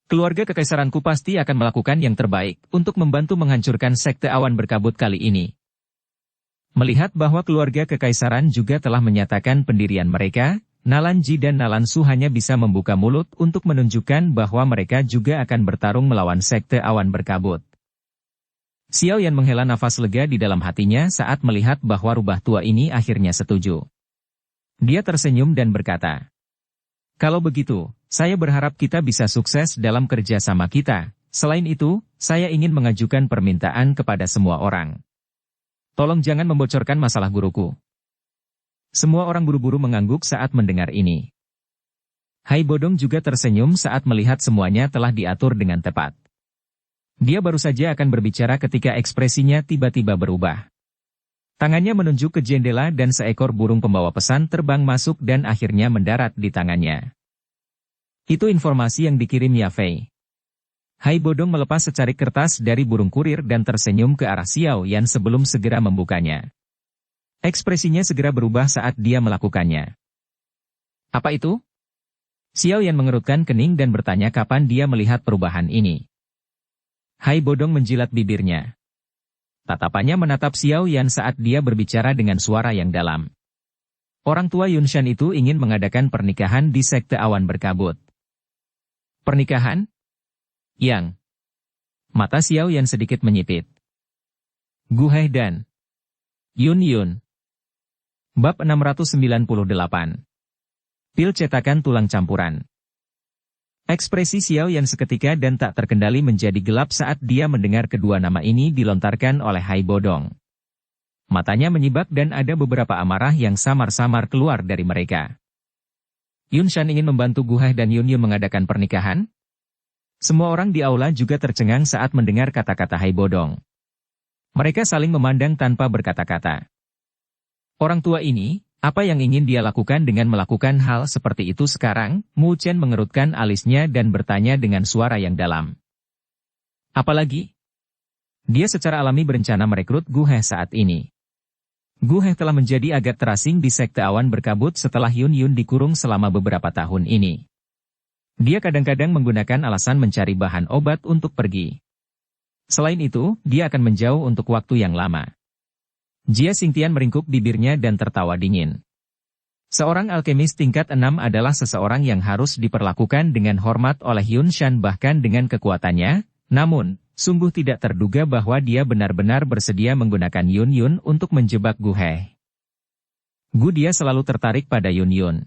Keluarga kekaisaranku pasti akan melakukan yang terbaik untuk membantu menghancurkan Sekte Awan Berkabut kali ini. Melihat bahwa keluarga kekaisaran juga telah menyatakan pendirian mereka, Nalan Ji dan Nalan Su hanya bisa membuka mulut untuk menunjukkan bahwa mereka juga akan bertarung melawan Sekte Awan Berkabut. Xiao Yan menghela nafas lega di dalam hatinya saat melihat bahwa rubah tua ini akhirnya setuju. Dia tersenyum dan berkata, "Kalau begitu, saya berharap kita bisa sukses dalam kerja sama kita. Selain itu, saya ingin mengajukan permintaan kepada semua orang. Tolong jangan membocorkan masalah guruku." Semua orang buru-buru mengangguk saat mendengar ini. Hai Bodong juga tersenyum saat melihat semuanya telah diatur dengan tepat. Dia baru saja akan berbicara ketika ekspresinya tiba-tiba berubah. Tangannya menunjuk ke jendela dan seekor burung pembawa pesan terbang masuk dan akhirnya mendarat di tangannya. Itu informasi yang dikirim Yafei. Hai Bodong melepas secarik kertas dari burung kurir dan tersenyum ke arah Xiao Yan sebelum segera membukanya. Ekspresinya segera berubah saat dia melakukannya. Apa itu? Xiao Yan mengerutkan kening dan bertanya kapan dia melihat perubahan ini. Hai Bodong menjilat bibirnya. Tatapannya menatap Xiao Yan saat dia berbicara dengan suara yang dalam. Orang tua Yunshan itu ingin mengadakan pernikahan di Sekte Awan Berkabut. Pernikahan? Yang. Mata Xiao Yan sedikit menyipit. Gu He dan Yun Yun. Bab 698. Pil cetakan tulang campuran. Ekspresi Xiao Yan seketika dan tak terkendali menjadi gelap saat dia mendengar kedua nama ini dilontarkan oleh Hai Bodong. Matanya menyibak dan ada beberapa amarah yang samar-samar keluar dari mereka. Yunshan ingin membantu Gu He dan Yun Yun mengadakan pernikahan? Semua orang di aula juga tercengang saat mendengar kata-kata Hai Bodong. Mereka saling memandang tanpa berkata-kata. Orang tua ini, apa yang ingin dia lakukan dengan melakukan hal seperti itu sekarang? Mu Chen mengerutkan alisnya dan bertanya dengan suara yang dalam. Apalagi? Dia secara alami berencana merekrut Gu He saat ini. Gu He telah menjadi agak terasing di Sekte Awan Berkabut setelah Yun Yun dikurung selama beberapa tahun ini. Dia kadang-kadang menggunakan alasan mencari bahan obat untuk pergi. Selain itu, dia akan menjauh untuk waktu yang lama. Jia Xingtian meringkuk bibirnya dan tertawa dingin. Seorang alkemis tingkat 6 adalah seseorang yang harus diperlakukan dengan hormat oleh Yunshan bahkan dengan kekuatannya, namun, sungguh tidak terduga bahwa dia benar-benar bersedia menggunakan Yun Yun untuk menjebak Gu He. Dia selalu tertarik pada Yun Yun.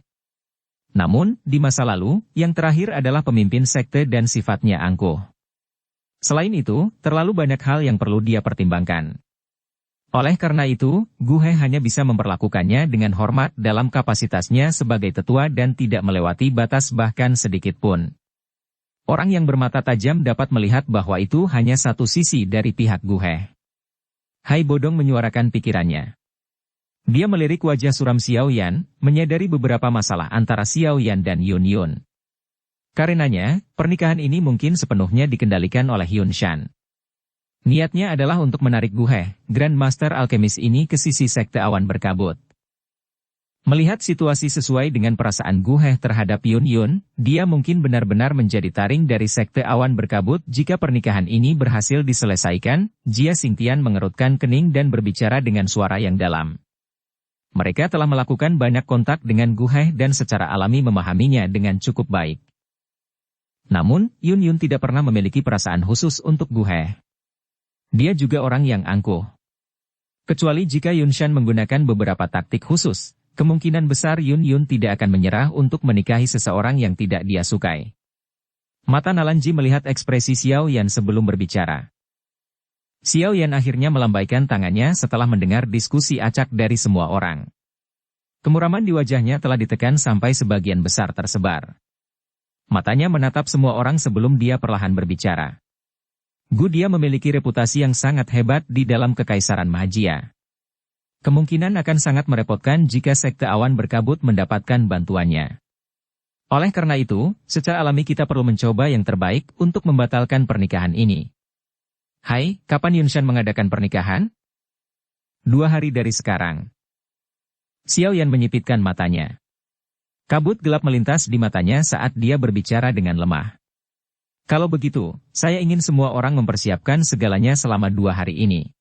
Namun, di masa lalu, yang terakhir adalah pemimpin sekte dan sifatnya angkuh. Selain itu, terlalu banyak hal yang perlu dia pertimbangkan. Oleh karena itu, Gu He hanya bisa memperlakukannya dengan hormat dalam kapasitasnya sebagai tetua dan tidak melewati batas bahkan sedikit pun. Orang yang bermata tajam dapat melihat bahwa itu hanya satu sisi dari pihak Gu He. Hai Bodong menyuarakan pikirannya. Dia melirik wajah suram Xiao Yan, menyadari beberapa masalah antara Xiao Yan dan Yun Yun. Karenanya, pernikahan ini mungkin sepenuhnya dikendalikan oleh Yunshan. Niatnya adalah untuk menarik Gu He, Grand Master Alkemis ini ke sisi Sekte Awan Berkabut. Melihat situasi sesuai dengan perasaan Gu He terhadap Yun Yun, dia mungkin benar-benar menjadi taring dari Sekte Awan Berkabut jika pernikahan ini berhasil diselesaikan. Jia Xingtian mengerutkan kening dan berbicara dengan suara yang dalam. Mereka telah melakukan banyak kontak dengan Gu He dan secara alami memahaminya dengan cukup baik. Namun, Yun Yun tidak pernah memiliki perasaan khusus untuk Gu He. Dia juga orang yang angkuh. Kecuali jika Yunshan menggunakan beberapa taktik khusus, kemungkinan besar Yun Yun tidak akan menyerah untuk menikahi seseorang yang tidak dia sukai. Mata Nalanji melihat ekspresi Xiao Yan sebelum berbicara. Xiao Yan akhirnya melambaikan tangannya setelah mendengar diskusi acak dari semua orang. Kemuraman di wajahnya telah ditekan sampai sebagian besar tersebar. Matanya menatap semua orang sebelum dia perlahan berbicara. Dia memiliki reputasi yang sangat hebat di dalam Kekaisaran Mahajia. Kemungkinan akan sangat merepotkan jika Sekte Awan Berkabut mendapatkan bantuannya. Oleh karena itu, secara alami kita perlu mencoba yang terbaik untuk membatalkan pernikahan ini. Hai, kapan Yunshan mengadakan pernikahan? 2 hari dari sekarang. Xiao Yan menyipitkan matanya. Kabut gelap melintas di matanya saat dia berbicara dengan lemah. Kalau begitu, saya ingin semua orang mempersiapkan segalanya selama 2 hari ini.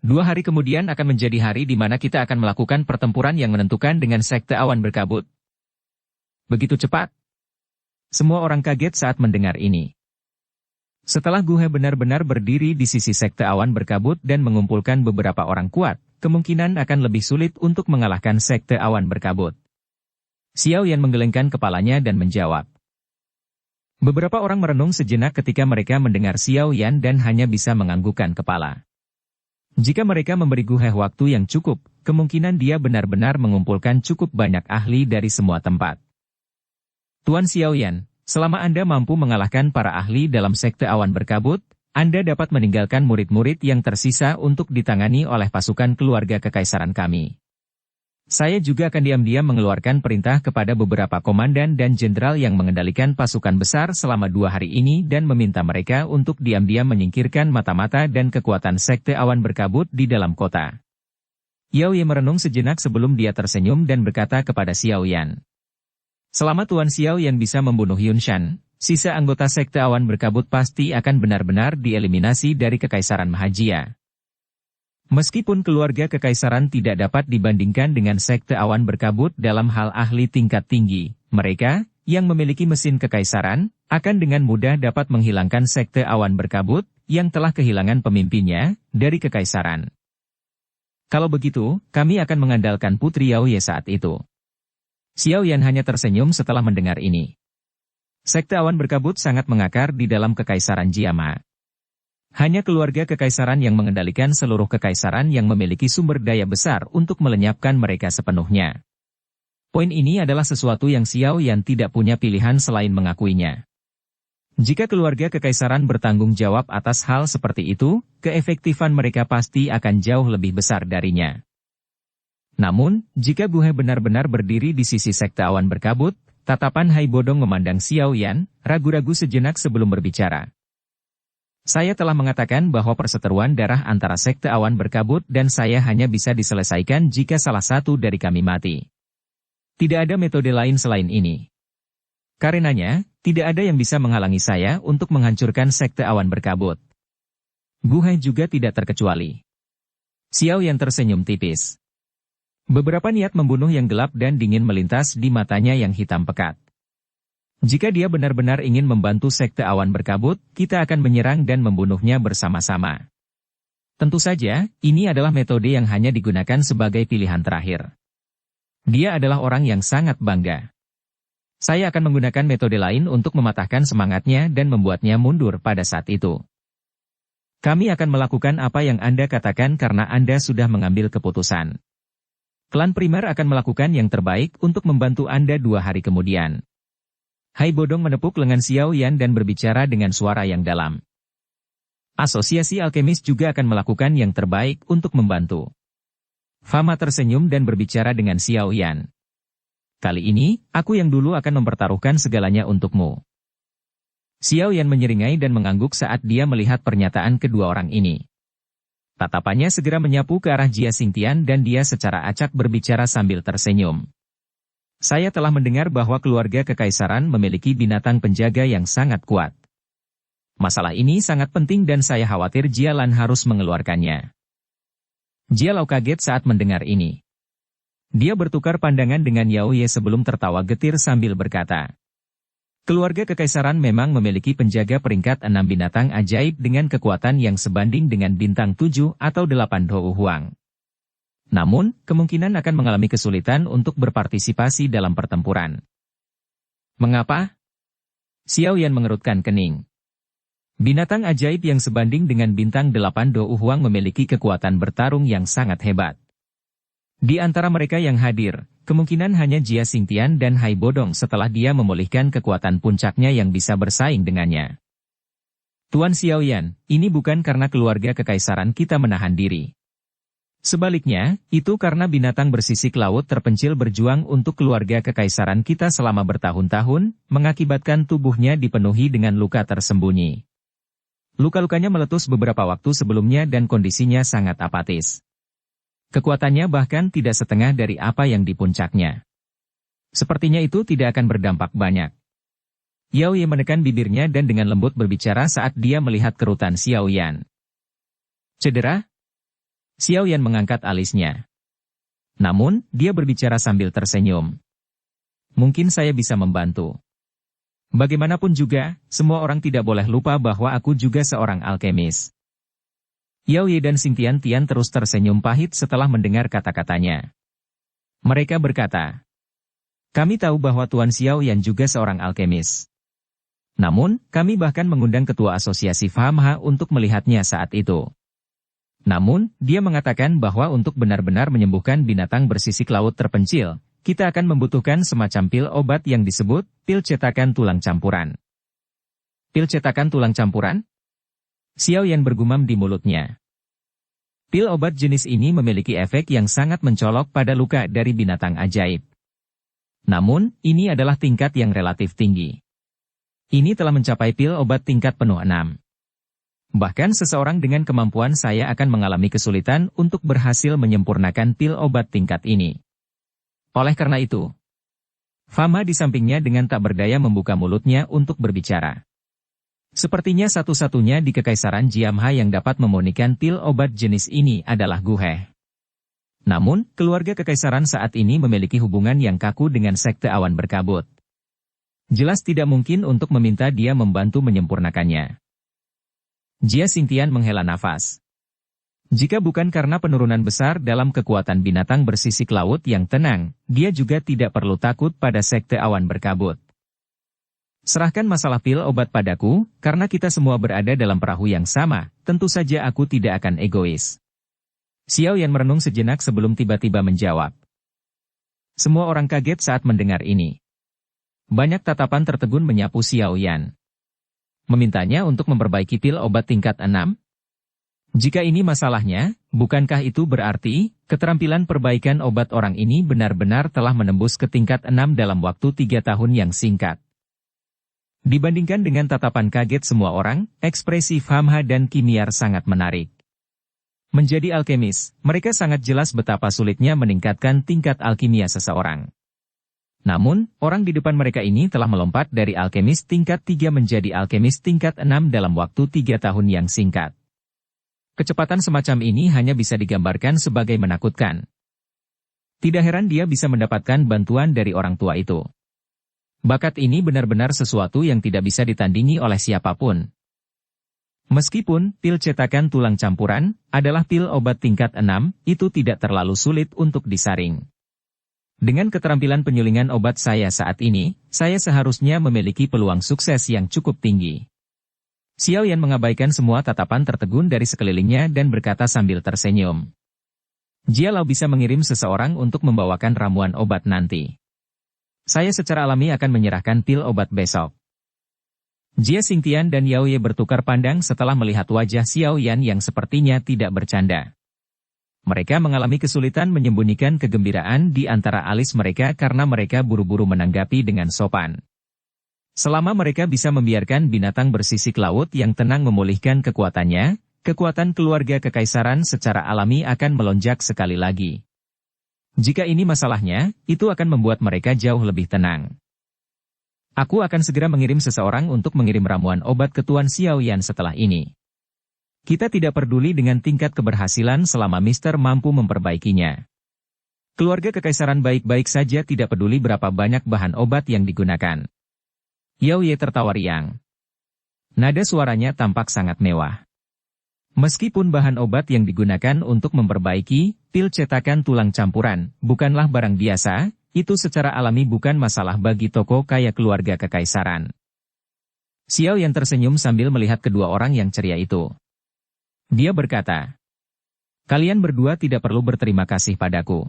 2 hari kemudian akan menjadi hari di mana kita akan melakukan pertempuran yang menentukan dengan Sekte Awan Berkabut. Begitu cepat? Semua orang kaget saat mendengar ini. Setelah Gu He benar-benar berdiri di sisi sekte awan berkabut dan mengumpulkan beberapa orang kuat, kemungkinan akan lebih sulit untuk mengalahkan sekte awan berkabut. Xiao Yan menggelengkan kepalanya dan menjawab. Beberapa orang merenung sejenak ketika mereka mendengar Xiao Yan dan hanya bisa menganggukkan kepala. Jika mereka memberi Gu He waktu yang cukup, kemungkinan dia benar-benar mengumpulkan cukup banyak ahli dari semua tempat. Tuan Xiao Yan, selama Anda mampu mengalahkan para ahli dalam sekte awan berkabut, Anda dapat meninggalkan murid-murid yang tersisa untuk ditangani oleh pasukan keluarga kekaisaran kami. Saya juga akan diam-diam mengeluarkan perintah kepada beberapa komandan dan jenderal yang mengendalikan pasukan besar selama 2 hari ini dan meminta mereka untuk diam-diam menyingkirkan mata-mata dan kekuatan sekte awan berkabut di dalam kota. Yao Ye merenung sejenak sebelum dia tersenyum dan berkata kepada Xiao Yan. Selama Tuan Xiao Yan bisa membunuh Yun Shan, sisa anggota sekte awan berkabut pasti akan benar-benar dieliminasi dari Kekaisaran Mahajia. Meskipun keluarga kekaisaran tidak dapat dibandingkan dengan sekte awan berkabut dalam hal ahli tingkat tinggi, mereka, yang memiliki mesin kekaisaran, akan dengan mudah dapat menghilangkan sekte awan berkabut, yang telah kehilangan pemimpinnya, dari kekaisaran. Kalau begitu, kami akan mengandalkan Putri Yao Ye saat itu. Xiao Yan hanya tersenyum setelah mendengar ini. Sekte awan berkabut sangat mengakar di dalam Kekaisaran Jiama. Hanya keluarga kekaisaran yang mengendalikan seluruh kekaisaran yang memiliki sumber daya besar untuk melenyapkan mereka sepenuhnya. Poin ini adalah sesuatu yang Xiao Yan tidak punya pilihan selain mengakuinya. Jika keluarga kekaisaran bertanggung jawab atas hal seperti itu, keefektifan mereka pasti akan jauh lebih besar darinya. Namun, jika Gu He benar-benar berdiri di sisi sekte awan berkabut, tatapan Hai Bodong memandang Xiao Yan, ragu-ragu sejenak sebelum berbicara. Saya telah mengatakan bahwa perseteruan darah antara sekte awan berkabut dan saya hanya bisa diselesaikan jika salah satu dari kami mati. Tidak ada metode lain selain ini. Karenanya, tidak ada yang bisa menghalangi saya untuk menghancurkan sekte awan berkabut. Gu He juga tidak terkecuali. Xiao Yan tersenyum tipis. Beberapa niat membunuh yang gelap dan dingin melintas di matanya yang hitam pekat. Jika dia benar-benar ingin membantu sekte awan berkabut, kita akan menyerang dan membunuhnya bersama-sama. Tentu saja, ini adalah metode yang hanya digunakan sebagai pilihan terakhir. Dia adalah orang yang sangat bangga. Saya akan menggunakan metode lain untuk mematahkan semangatnya dan membuatnya mundur pada saat itu. Kami akan melakukan apa yang Anda katakan karena Anda sudah mengambil keputusan. Klan primer akan melakukan yang terbaik untuk membantu Anda 2 hari kemudian. Hai Bodong menepuk lengan Xiao Yan dan berbicara dengan suara yang dalam. Asosiasi alkemis juga akan melakukan yang terbaik untuk membantu. Fama tersenyum dan berbicara dengan Xiao Yan. Kali ini, aku yang dulu akan mempertaruhkan segalanya untukmu. Xiao Yan menyeringai dan mengangguk saat dia melihat pernyataan kedua orang ini. Tatapannya segera menyapu ke arah Jia Xingtian dan dia secara acak berbicara sambil tersenyum. Saya telah mendengar bahwa keluarga kekaisaran memiliki binatang penjaga yang sangat kuat. Masalah ini sangat penting dan saya khawatir Jia Lan harus mengeluarkannya. Jia Lao kaget saat mendengar ini. Dia bertukar pandangan dengan Yao Ye sebelum tertawa getir sambil berkata. Keluarga kekaisaran memang memiliki penjaga peringkat 6 binatang ajaib dengan kekuatan yang sebanding dengan bintang 7 atau 8 Dou Huang. Namun, kemungkinan akan mengalami kesulitan untuk berpartisipasi dalam pertempuran. Mengapa? Xiao Yan mengerutkan kening. Binatang ajaib yang sebanding dengan bintang 8 Dou Huang memiliki kekuatan bertarung yang sangat hebat. Di antara mereka yang hadir, kemungkinan hanya Jia Xingtian dan Hai Bodong setelah dia memulihkan kekuatan puncaknya yang bisa bersaing dengannya. Tuan Xiao Yan, ini bukan karena keluarga kekaisaran kita menahan diri. Sebaliknya, itu karena binatang bersisik laut terpencil berjuang untuk keluarga kekaisaran kita selama bertahun-tahun, mengakibatkan tubuhnya dipenuhi dengan luka tersembunyi. Luka-lukanya meletus beberapa waktu sebelumnya dan kondisinya sangat apatis. Kekuatannya bahkan tidak setengah dari apa yang di puncaknya. Sepertinya itu tidak akan berdampak banyak. Yao Ye menekan bibirnya dan dengan lembut berbicara saat dia melihat kerutan Xiao Yan. Cedera? Xiao Yan mengangkat alisnya. Namun, dia berbicara sambil tersenyum. mungkin saya bisa membantu. Bagaimanapun juga, semua orang tidak boleh lupa bahwa aku juga seorang alkemis. Yao Ye dan Xingtian Tian terus tersenyum pahit setelah mendengar kata-katanya. Mereka berkata, kami tahu bahwa Tuan Xiao Yan juga seorang alkemis. Namun, kami bahkan mengundang ketua asosiasi Famha untuk melihatnya saat itu. Namun, dia mengatakan bahwa untuk benar-benar menyembuhkan binatang bersisik laut terpencil, kita akan membutuhkan semacam pil obat yang disebut pil cetakan tulang campuran. Pil cetakan tulang campuran? Xiao Yan bergumam di mulutnya. Pil obat jenis ini memiliki efek yang sangat mencolok pada luka dari binatang ajaib. Namun, ini adalah tingkat yang relatif tinggi. Ini telah mencapai pil obat tingkat penuh 6. Bahkan seseorang dengan kemampuan saya akan mengalami kesulitan untuk berhasil menyempurnakan pil obat tingkat ini. Oleh karena itu, Fama di sampingnya dengan tak berdaya membuka mulutnya untuk berbicara. Sepertinya satu-satunya di Kekaisaran Jiamha yang dapat memurnikan pil obat jenis ini adalah Gu He. Namun, keluarga Kekaisaran saat ini memiliki hubungan yang kaku dengan Sekte Awan Berkabut. Jelas tidak mungkin untuk meminta dia membantu menyempurnakannya. Jia Xingtian menghela nafas. Jika bukan karena penurunan besar dalam kekuatan binatang bersisik laut yang tenang, dia juga tidak perlu takut pada Sekte Awan Berkabut. Serahkan masalah pil obat padaku, karena kita semua berada dalam perahu yang sama, tentu saja aku tidak akan egois. Xiao Yan merenung sejenak sebelum tiba-tiba menjawab. Semua orang kaget saat mendengar ini. Banyak tatapan tertegun menyapu Xiao Yan. Memintanya untuk memperbaiki pil obat tingkat 6? Jika ini masalahnya, bukankah itu berarti, keterampilan perbaikan obat orang ini benar-benar telah menembus ke tingkat 6 dalam waktu 3 tahun yang singkat? Dibandingkan dengan tatapan kaget semua orang, ekspresi Famha dan Kimiar sangat menarik. Menjadi alkemis, mereka sangat jelas betapa sulitnya meningkatkan tingkat alkimia seseorang. Namun, orang di depan mereka ini telah melompat dari alkemis tingkat 3 menjadi alkemis tingkat 6 dalam waktu 3 tahun yang singkat. Kecepatan semacam ini hanya bisa digambarkan sebagai menakutkan. Tidak heran dia bisa mendapatkan bantuan dari orang tua itu. Bakat ini benar-benar sesuatu yang tidak bisa ditandingi oleh siapapun. Meskipun pil cetakan tulang campuran adalah pil obat tingkat 6, itu tidak terlalu sulit untuk disaring. Dengan keterampilan penyulingan obat saya saat ini, saya seharusnya memiliki peluang sukses yang cukup tinggi. Xiao Yan mengabaikan semua tatapan tertegun dari sekelilingnya dan berkata sambil tersenyum. Jia Lao bisa mengirim seseorang untuk membawakan ramuan obat nanti. Saya secara alami akan menyerahkan pil obat besok. Jia Xingtian dan Yao Ye bertukar pandang setelah melihat wajah Xiao Yan yang sepertinya tidak bercanda. Mereka mengalami kesulitan menyembunyikan kegembiraan di antara alis mereka karena mereka buru-buru menanggapi dengan sopan. Selama mereka bisa membiarkan binatang bersisik laut yang tenang memulihkan kekuatannya, kekuatan keluarga Kekaisaran secara alami akan melonjak sekali lagi. Jika ini masalahnya, itu akan membuat mereka jauh lebih tenang. Aku akan segera mengirim seseorang untuk mengirim ramuan obat ke Tuan Xiao Yan setelah ini. Kita tidak peduli dengan tingkat keberhasilan selama Mister mampu memperbaikinya. Keluarga Kekaisaran baik-baik saja tidak peduli berapa banyak bahan obat yang digunakan. Yao Ye tertawa riang. Nada suaranya tampak sangat mewah. Meskipun bahan obat yang digunakan untuk memperbaiki pil cetakan tulang campuran bukanlah barang biasa, itu secara alami bukan masalah bagi toko kaya keluarga Kekaisaran. Xiao Yan tersenyum sambil melihat kedua orang yang ceria itu. Dia berkata, kalian berdua tidak perlu berterima kasih padaku.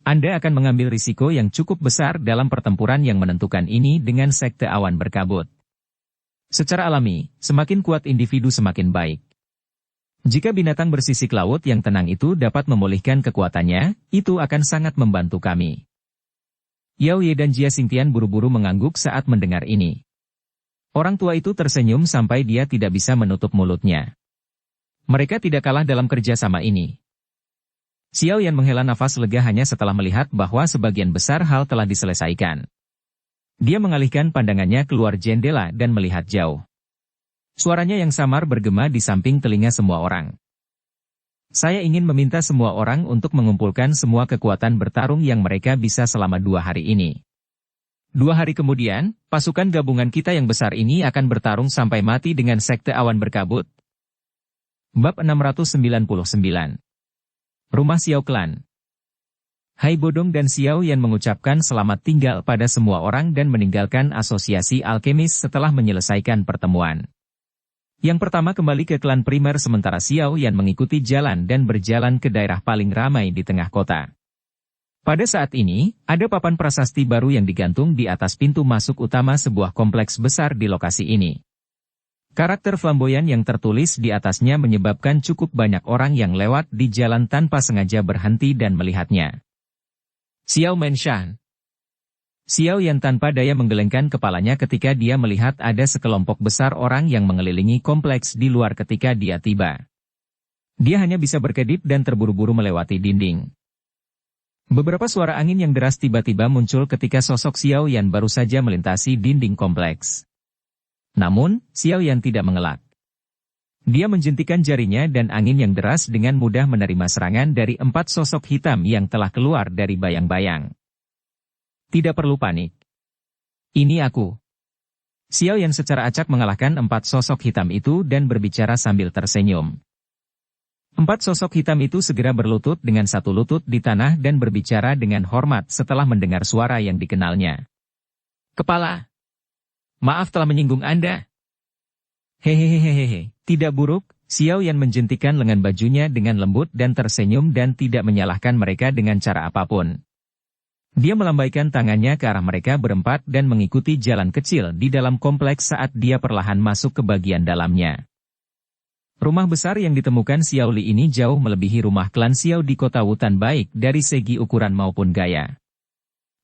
Anda akan mengambil risiko yang cukup besar dalam pertempuran yang menentukan ini dengan Sekte Awan Berkabut. Secara alami, semakin kuat individu semakin baik. Jika binatang bersisik laut yang tenang itu dapat memulihkan kekuatannya, itu akan sangat membantu kami. Yao Ye dan Jia Xingtian buru-buru mengangguk saat mendengar ini. Orang tua itu tersenyum sampai dia tidak bisa menutup mulutnya. Mereka tidak kalah dalam kerjasama ini. Xiao Yan menghela nafas lega hanya setelah melihat bahwa sebagian besar hal telah diselesaikan. Dia mengalihkan pandangannya keluar jendela dan melihat jauh. Suaranya yang samar bergema di samping telinga semua orang. Saya ingin meminta semua orang untuk mengumpulkan semua kekuatan bertarung yang mereka bisa selama 2 hari ini. 2 hari kemudian, pasukan gabungan kita yang besar ini akan bertarung sampai mati dengan Sekte Awan Berkabut. Bab 699. Rumah Xiao Clan. Hai Bodong dan Xiao Yan mengucapkan selamat tinggal pada semua orang dan meninggalkan asosiasi alkemis setelah menyelesaikan pertemuan. Yang pertama kembali ke klan primer sementara Xiao Yan mengikuti jalan dan berjalan ke daerah paling ramai di tengah kota. Pada saat ini, ada papan prasasti baru yang digantung di atas pintu masuk utama sebuah kompleks besar di lokasi ini. Karakter flamboyan yang tertulis di atasnya menyebabkan cukup banyak orang yang lewat di jalan tanpa sengaja berhenti dan melihatnya. Xiao Menshan. Xiao Yan tanpa daya menggelengkan kepalanya ketika dia melihat ada sekelompok besar orang yang mengelilingi kompleks di luar ketika dia tiba. Dia hanya bisa berkedip dan terburu-buru melewati dinding. Beberapa suara angin yang deras tiba-tiba muncul ketika sosok Xiao Yan baru saja melintasi dinding kompleks. Namun, Xiao Yan tidak mengelak. Dia menjentikan jarinya dan angin yang deras dengan mudah menerima serangan dari 4 sosok hitam yang telah keluar dari bayang-bayang. Tidak perlu panik. Ini aku. Xiao Yan secara acak mengalahkan 4 sosok hitam itu dan berbicara sambil tersenyum. 4 sosok hitam itu segera berlutut dengan satu lutut di tanah dan berbicara dengan hormat setelah mendengar suara yang dikenalnya. Kepala. Maaf telah menyinggung Anda. Hehehehehe, tidak buruk, Xiao Yan menjentikan lengan bajunya dengan lembut dan tersenyum dan tidak menyalahkan mereka dengan cara apapun. Dia melambaikan tangannya ke arah mereka berempat dan mengikuti jalan kecil di dalam kompleks saat dia perlahan masuk ke bagian dalamnya. Rumah besar yang ditemukan Xiao Li ini jauh melebihi rumah klan Xiao di kota Wutan baik dari segi ukuran maupun gaya.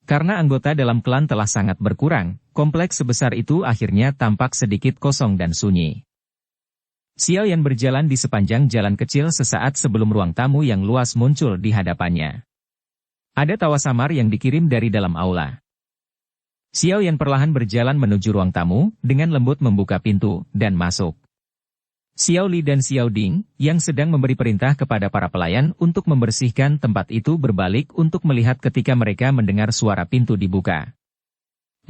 Karena anggota dalam klan telah sangat berkurang, kompleks sebesar itu akhirnya tampak sedikit kosong dan sunyi. Xiao Yan berjalan di sepanjang jalan kecil sesaat sebelum ruang tamu yang luas muncul di hadapannya. Ada tawa samar yang dikirim dari dalam aula. Xiao Yan perlahan berjalan menuju ruang tamu, dengan lembut membuka pintu, dan masuk. Xiao Li dan Xiao Ding, yang sedang memberi perintah kepada para pelayan untuk membersihkan tempat itu berbalik untuk melihat ketika mereka mendengar suara pintu dibuka.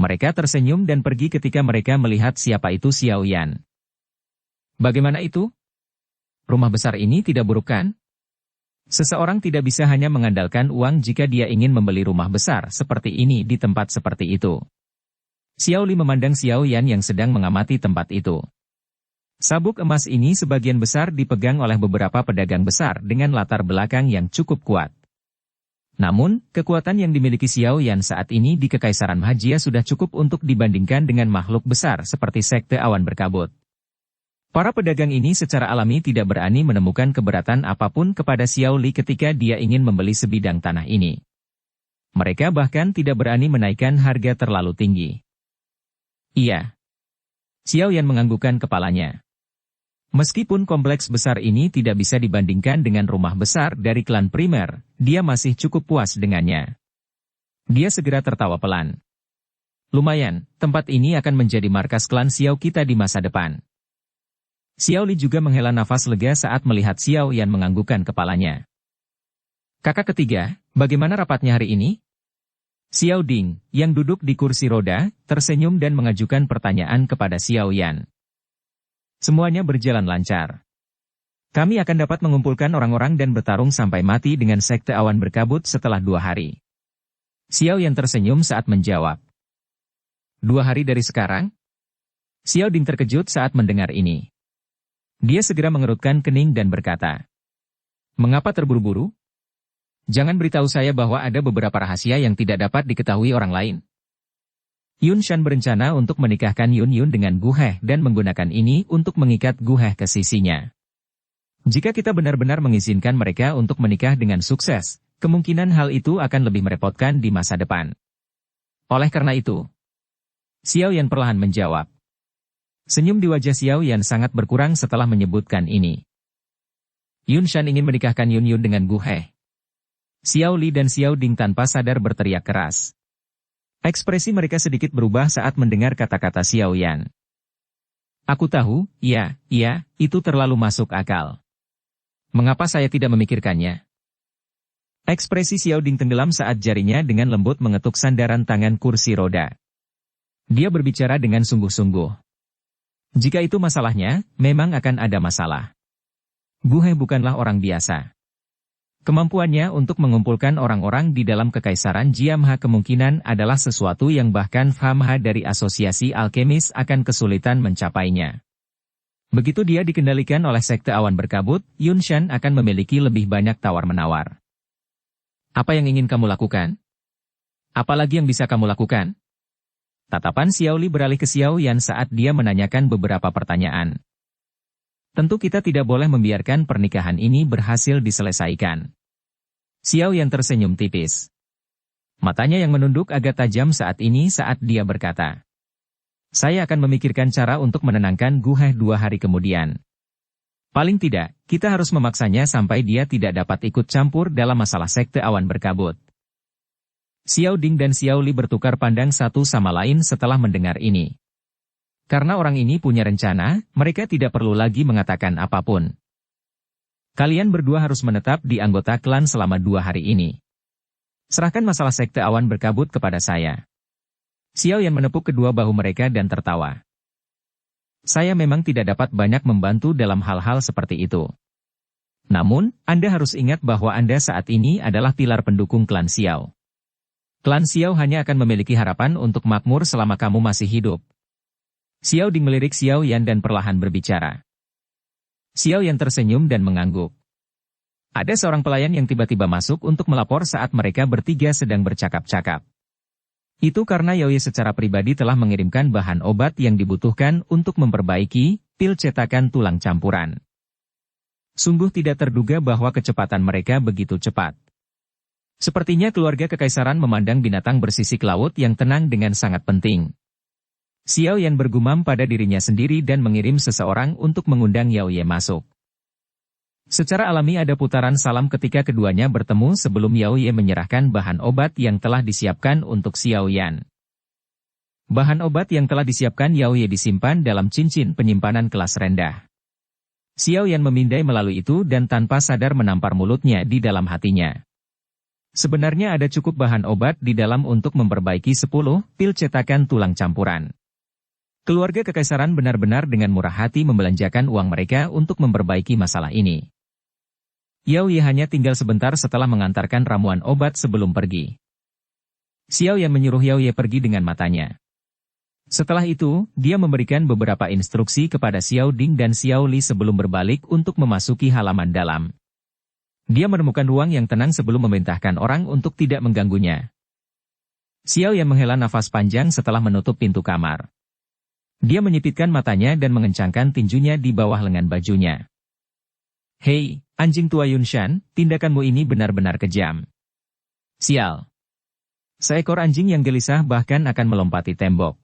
Mereka tersenyum dan pergi ketika mereka melihat siapa itu Xiao Yan. Bagaimana itu? Rumah besar ini tidak buruk kan? Seseorang tidak bisa hanya mengandalkan uang jika dia ingin membeli rumah besar seperti ini di tempat seperti itu. Xiao Li memandang Xiao Yan yang sedang mengamati tempat itu. Sabuk emas ini sebagian besar dipegang oleh beberapa pedagang besar dengan latar belakang yang cukup kuat. Namun, kekuatan yang dimiliki Xiao Yan saat ini di Kekaisaran Mahajia sudah cukup untuk dibandingkan dengan makhluk besar seperti Sekte Awan Berkabut. Para pedagang ini secara alami tidak berani menemukan keberatan apapun kepada Xiao Li ketika dia ingin membeli sebidang tanah ini. Mereka bahkan tidak berani menaikkan harga terlalu tinggi. Iya. Xiao Yan menganggukkan kepalanya. Meskipun kompleks besar ini tidak bisa dibandingkan dengan rumah besar dari klan primer, dia masih cukup puas dengannya. Dia segera tertawa pelan. Lumayan, tempat ini akan menjadi markas klan Xiao kita di masa depan. Xiao Li juga menghela nafas lega saat melihat Xiao Yan menganggukkan kepalanya. Kakak ketiga, bagaimana rapatnya hari ini? Xiao Ding, yang duduk di kursi roda, tersenyum dan mengajukan pertanyaan kepada Xiao Yan. Semuanya berjalan lancar. Kami akan dapat mengumpulkan orang-orang dan bertarung sampai mati dengan Sekte Awan Berkabut setelah 2 hari. Xiao Yan tersenyum saat menjawab. 2 hari dari sekarang? Xiao Ding terkejut saat mendengar ini. Dia segera mengerutkan kening dan berkata, "Mengapa terburu-buru? Jangan beritahu saya bahwa ada beberapa rahasia yang tidak dapat diketahui orang lain." Yun Shan berencana untuk menikahkan Yun Yun dengan Gu He dan menggunakan ini untuk mengikat Gu He ke sisinya. Jika kita benar-benar mengizinkan mereka untuk menikah dengan sukses, kemungkinan hal itu akan lebih merepotkan di masa depan. Oleh karena itu, Xiao Yan perlahan menjawab. Senyum di wajah Xiao Yan sangat berkurang setelah menyebutkan ini. Yun Shan ingin menikahkan Yun Yun dengan Gu He. Xiao Li dan Xiao Ding tanpa sadar berteriak keras. Ekspresi mereka sedikit berubah saat mendengar kata-kata Xiao Yan. Aku tahu, iya, itu terlalu masuk akal. Mengapa saya tidak memikirkannya? Ekspresi Xiao Ding tenggelam saat jarinya dengan lembut mengetuk sandaran tangan kursi roda. Dia berbicara dengan sungguh-sungguh. Jika itu masalahnya, memang akan ada masalah. Gu He bukanlah orang biasa. Kemampuannya untuk mengumpulkan orang-orang di dalam kekaisaran Jiamha kemungkinan adalah sesuatu yang bahkan Famha dari asosiasi alkemis akan kesulitan mencapainya. Begitu dia dikendalikan oleh sekte awan berkabut, Yunshan akan memiliki lebih banyak tawar-menawar. Apa yang ingin kamu lakukan? Apalagi yang bisa kamu lakukan? Tatapan Xiao Li beralih ke Xiao Yan saat dia menanyakan beberapa pertanyaan. Tentu kita tidak boleh membiarkan pernikahan ini berhasil diselesaikan. Xiao Yan tersenyum tipis. Matanya yang menunduk agak tajam saat ini saat dia berkata. Saya akan memikirkan cara untuk menenangkan Gu He 2 hari kemudian. Paling tidak, kita harus memaksanya sampai dia tidak dapat ikut campur dalam masalah sekte awan berkabut. Xiao Ding dan Xiao Li bertukar pandang satu sama lain setelah mendengar ini. Karena orang ini punya rencana, mereka tidak perlu lagi mengatakan apapun. Kalian berdua harus menetap di anggota klan selama 2 hari ini. Serahkan masalah sekte awan berkabut kepada saya. Xiao Yan menepuk kedua bahu mereka dan tertawa. Saya memang tidak dapat banyak membantu dalam hal-hal seperti itu. Namun, Anda harus ingat bahwa Anda saat ini adalah pilar pendukung klan Xiao. Klan Xiao hanya akan memiliki harapan untuk makmur selama kamu masih hidup. Xiao Ding melirik Xiao Yan dan perlahan berbicara. Xiao Yan tersenyum dan mengangguk. Ada seorang pelayan yang tiba-tiba masuk untuk melapor saat mereka bertiga sedang bercakap-cakap. Itu karena Yaoye secara pribadi telah mengirimkan bahan obat yang dibutuhkan untuk memperbaiki pil cetakan tulang campuran. Sungguh tidak terduga bahwa kecepatan mereka begitu cepat. Sepertinya keluarga kekaisaran memandang binatang bersisik laut yang tenang dengan sangat penting. Xiao Yan bergumam pada dirinya sendiri dan mengirim seseorang untuk mengundang Yaoye masuk. Secara alami ada putaran salam ketika keduanya bertemu sebelum Yaoye menyerahkan bahan obat yang telah disiapkan untuk Xiao Yan. Bahan obat yang telah disiapkan Yaoye disimpan dalam cincin penyimpanan kelas rendah. Xiao Yan memindai melalui itu dan tanpa sadar menampar mulutnya di dalam hatinya. Sebenarnya ada cukup bahan obat di dalam untuk memperbaiki 10 pil cetakan tulang campuran. Keluarga kekaisaran benar-benar dengan murah hati membelanjakan uang mereka untuk memperbaiki masalah ini. Yaoye hanya tinggal sebentar setelah mengantarkan ramuan obat sebelum pergi. Xiao Yan menyuruh Yaoye pergi dengan matanya. Setelah itu, dia memberikan beberapa instruksi kepada Xiao Ding dan Xiao Li sebelum berbalik untuk memasuki halaman dalam. Dia menemukan ruang yang tenang sebelum memerintahkan orang untuk tidak mengganggunya. Xiao Yan menghela nafas panjang setelah menutup pintu kamar. Dia menyipitkan matanya dan mengencangkan tinjunya di bawah lengan bajunya. Hei, anjing tua Yunshan, tindakanmu ini benar-benar kejam. Sial. Seekor anjing yang gelisah bahkan akan melompati tembok.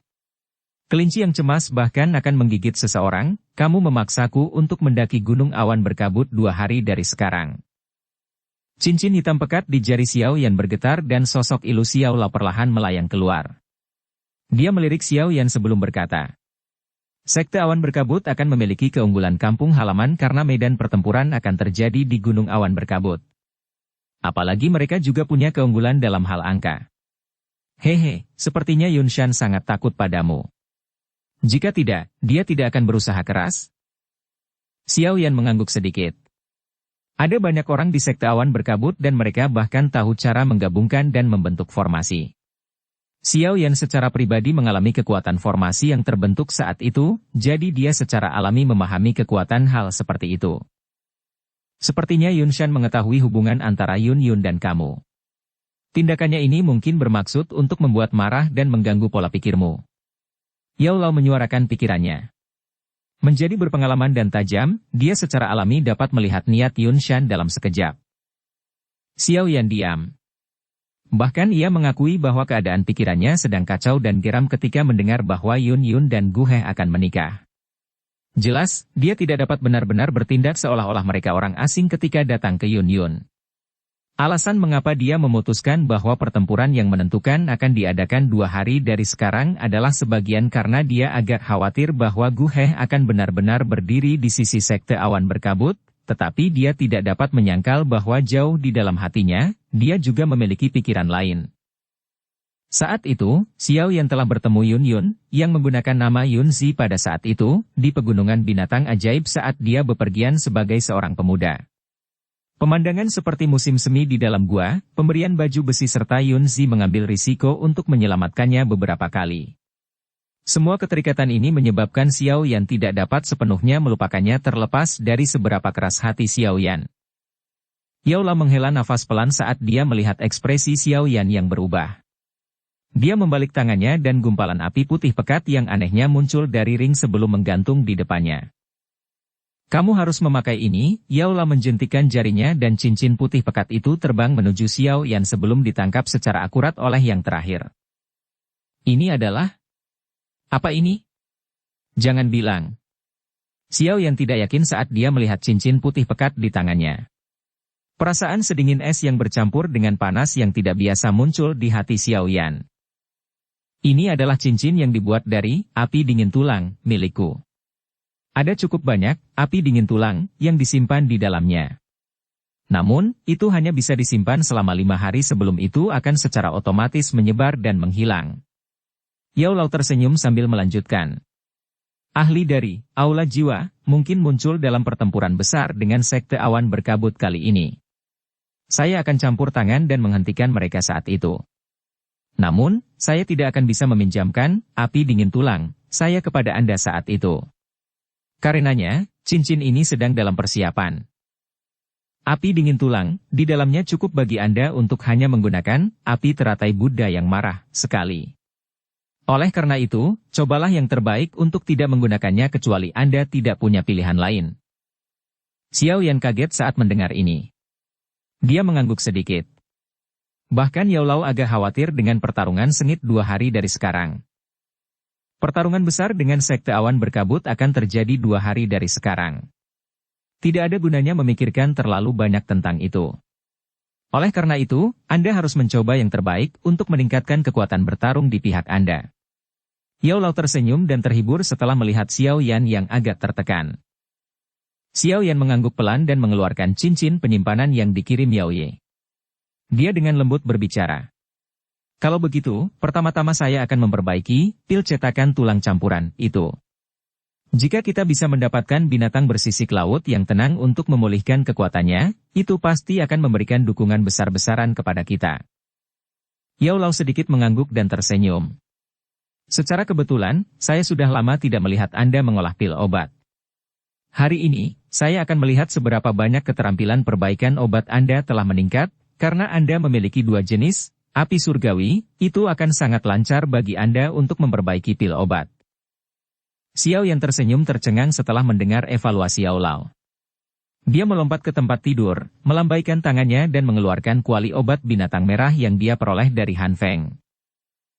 Kelinci yang cemas bahkan akan menggigit seseorang, kamu memaksaku untuk mendaki gunung awan berkabut 2 hari dari sekarang. Cincin hitam pekat di jari Xiao Yan bergetar dan sosok Ilu Xiao La perlahan melayang keluar. Dia melirik Xiao Yan sebelum berkata. Sekte awan berkabut akan memiliki keunggulan kampung halaman karena medan pertempuran akan terjadi di gunung awan berkabut. Apalagi mereka juga punya keunggulan dalam hal angka. Hehe, sepertinya Yunshan sangat takut padamu. Jika tidak, dia tidak akan berusaha keras. Xiao Yan mengangguk sedikit. Ada banyak orang di sekte awan berkabut dan mereka bahkan tahu cara menggabungkan dan membentuk formasi. Xiao Yan secara pribadi mengalami kekuatan formasi yang terbentuk saat itu, jadi dia secara alami memahami kekuatan hal seperti itu. Sepertinya Yunshan mengetahui hubungan antara Yun Yun dan kamu. Tindakannya ini mungkin bermaksud untuk membuat marah dan mengganggu pola pikirmu. Yao Lao menyuarakan pikirannya. Menjadi berpengalaman dan tajam, dia secara alami dapat melihat niat Yunshan dalam sekejap. Xiao Yan diam. Bahkan ia mengakui bahwa keadaan pikirannya sedang kacau dan geram ketika mendengar bahwa Yun Yun dan Gu He akan menikah. Jelas, dia tidak dapat benar-benar bertindak seolah-olah mereka orang asing ketika datang ke Yun Yun. Alasan mengapa dia memutuskan bahwa pertempuran yang menentukan akan diadakan 2 hari dari sekarang adalah sebagian karena dia agak khawatir bahwa Gu He akan benar-benar berdiri di sisi sekte awan berkabut, tetapi dia tidak dapat menyangkal bahwa jauh di dalam hatinya, dia juga memiliki pikiran lain. Saat itu, Xiao Yan telah bertemu Yun Yun, yang menggunakan nama Yun Zi pada saat itu, di pegunungan binatang ajaib saat dia bepergian sebagai seorang pemuda. Pemandangan seperti musim semi di dalam gua, pemberian baju besi serta Yun Zi mengambil risiko untuk menyelamatkannya beberapa kali. Semua keterikatan ini menyebabkan Xiao Yan tidak dapat sepenuhnya melupakannya terlepas dari seberapa keras hati Xiao Yan. Yao Lao menghela nafas pelan saat dia melihat ekspresi Xiao Yan yang berubah. Dia membalik tangannya dan gumpalan api putih pekat yang anehnya muncul dari ring sebelum menggantung di depannya. Kamu harus memakai ini, Yao Lao menjentikan jarinya dan cincin putih pekat itu terbang menuju Xiao Yan sebelum ditangkap secara akurat oleh yang terakhir. Ini adalah... Apa ini? Jangan bilang. Xiao Yan tidak yakin saat dia melihat cincin putih pekat di tangannya. Perasaan sedingin es yang bercampur dengan panas yang tidak biasa muncul di hati Xiao Yan. Ini adalah cincin yang dibuat dari api dingin tulang milikku. Ada cukup banyak api dingin tulang yang disimpan di dalamnya. Namun, itu hanya bisa disimpan selama 5 hari sebelum itu akan secara otomatis menyebar dan menghilang. Yao Lao tersenyum sambil melanjutkan. Ahli dari Aula Jiwa mungkin muncul dalam pertempuran besar dengan Sekte Awan Berkabut kali ini. Saya akan campur tangan dan menghentikan mereka saat itu. Namun, saya tidak akan bisa meminjamkan api dingin tulang saya kepada Anda saat itu. Karenanya, cincin ini sedang dalam persiapan. Api dingin tulang, di dalamnya cukup bagi Anda untuk hanya menggunakan api teratai Buddha yang marah sekali. Oleh karena itu, cobalah yang terbaik untuk tidak menggunakannya kecuali Anda tidak punya pilihan lain. Xiao Yan kaget saat mendengar ini. Dia mengangguk sedikit. Bahkan Yao Lao agak khawatir dengan pertarungan sengit 2 hari dari sekarang. Pertarungan besar dengan Sekte Awan Berkabut akan terjadi 2 hari dari sekarang. Tidak ada gunanya memikirkan terlalu banyak tentang itu. Oleh karena itu, Anda harus mencoba yang terbaik untuk meningkatkan kekuatan bertarung di pihak Anda. Yao Lao tersenyum dan terhibur setelah melihat Xiao Yan yang agak tertekan. Xiao Yan mengangguk pelan dan mengeluarkan cincin penyimpanan yang dikirim Yao Ye. Dia dengan lembut berbicara. Kalau begitu, pertama-tama saya akan memperbaiki pil cetakan tulang campuran itu. Jika kita bisa mendapatkan binatang bersisik laut yang tenang untuk memulihkan kekuatannya, itu pasti akan memberikan dukungan besar-besaran kepada kita. Yao Lao sedikit mengangguk dan tersenyum. Secara kebetulan, saya sudah lama tidak melihat Anda mengolah pil obat. Hari ini, saya akan melihat seberapa banyak keterampilan perbaikan obat Anda telah meningkat. Karena Anda memiliki 2 jenis, api surgawi, itu akan sangat lancar bagi Anda untuk memperbaiki pil obat. Xiao Yan tersenyum tercengang setelah mendengar evaluasi Yao Lao. Dia melompat ke tempat tidur, melambaikan tangannya dan mengeluarkan kuali obat binatang merah yang dia peroleh dari Han Feng.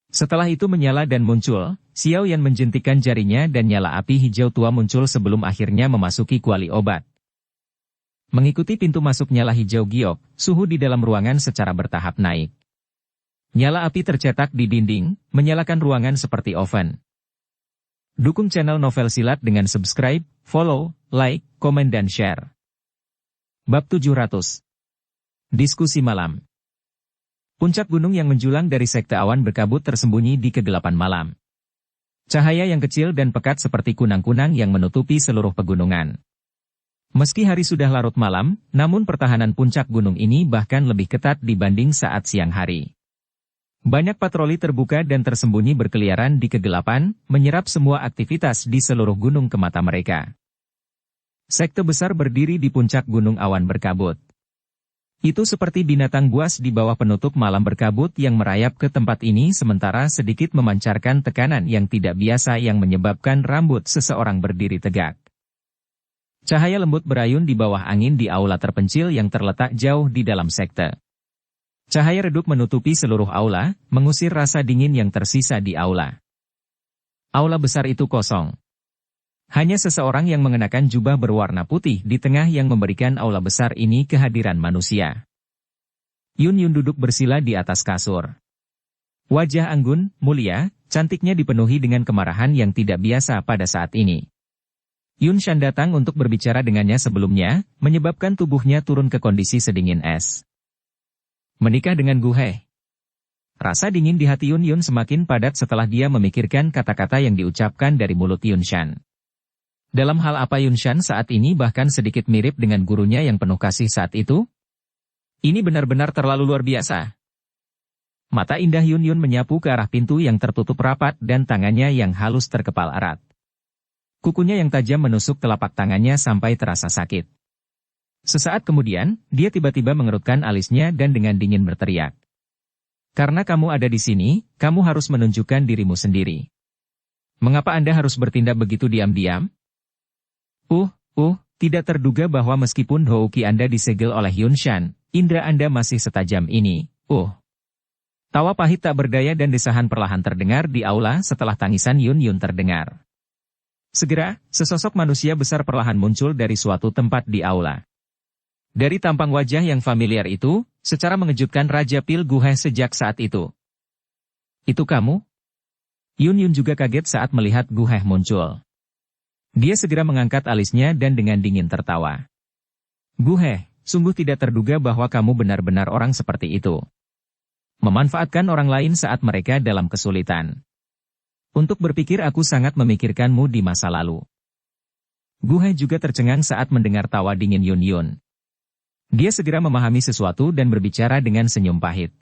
Setelah itu menyala dan muncul, Xiao Yan menjentikan jarinya dan nyala api hijau tua muncul sebelum akhirnya memasuki kuali obat. Mengikuti pintu masuk nyala hijau giok, suhu di dalam ruangan secara bertahap naik. Nyala api tercetak di dinding, menyalakan ruangan seperti oven. Dukung channel Novel Silat dengan subscribe, follow, like, komen dan share. Bab 700. Diskusi malam. Puncak gunung yang menjulang dari Sekte Awan Berkabut tersembunyi di kegelapan malam. Cahaya yang kecil dan pekat seperti kunang-kunang yang menutupi seluruh pegunungan. Meski hari sudah larut malam, namun pertahanan puncak gunung ini bahkan lebih ketat dibanding saat siang hari. Banyak patroli terbuka dan tersembunyi berkeliaran di kegelapan, menyerap semua aktivitas di seluruh gunung ke mata mereka. Sekte besar berdiri di puncak gunung awan berkabut. Itu seperti binatang buas di bawah penutup malam berkabut yang merayap ke tempat ini sementara sedikit memancarkan tekanan yang tidak biasa yang menyebabkan rambut seseorang berdiri tegak. Cahaya lembut berayun di bawah angin di aula terpencil yang terletak jauh di dalam sekte. Cahaya redup menutupi seluruh aula, mengusir rasa dingin yang tersisa di aula. Aula besar itu kosong. Hanya seseorang yang mengenakan jubah berwarna putih di tengah yang memberikan aula besar ini kehadiran manusia. Yun Yun duduk bersila di atas kasur. Wajah anggun, mulia, cantiknya dipenuhi dengan kemarahan yang tidak biasa pada saat ini. Yun Shan datang untuk berbicara dengannya sebelumnya, menyebabkan tubuhnya turun ke kondisi sedingin es. Menikah dengan Gu He. Rasa dingin di hati Yun Yun semakin padat setelah dia memikirkan kata-kata yang diucapkan dari mulut Yun Shan. Dalam hal apa Yun Shan saat ini bahkan sedikit mirip dengan gurunya yang penuh kasih saat itu? Ini benar-benar terlalu luar biasa. Mata indah Yun Yun menyapu ke arah pintu yang tertutup rapat dan tangannya yang halus terkepal erat. Kukunya yang tajam menusuk telapak tangannya sampai terasa sakit. Sesaat kemudian, dia tiba-tiba mengerutkan alisnya dan dengan dingin berteriak. Karena kamu ada di sini, kamu harus menunjukkan dirimu sendiri. Mengapa Anda harus bertindak begitu diam-diam? Tidak terduga bahwa meskipun Houki Anda disegel oleh Yun Shan, indera Anda masih setajam ini. Tawa pahit tak berdaya dan desahan perlahan terdengar di aula setelah tangisan Yun Yun terdengar. Segera, sesosok manusia besar perlahan muncul dari suatu tempat di aula. Dari tampang wajah yang familiar itu, secara mengejutkan Raja Pil Guhe sejak saat itu. Itu kamu? Yun Yun juga kaget saat melihat Guhe muncul. Dia segera mengangkat alisnya dan dengan dingin tertawa. Guhe, sungguh tidak terduga bahwa kamu benar-benar orang seperti itu. Memanfaatkan orang lain saat mereka dalam kesulitan. Untuk berpikir aku sangat memikirkanmu di masa lalu. Guhe juga tercengang saat mendengar tawa dingin Yun Yun. Dia segera memahami sesuatu dan berbicara dengan senyum pahit.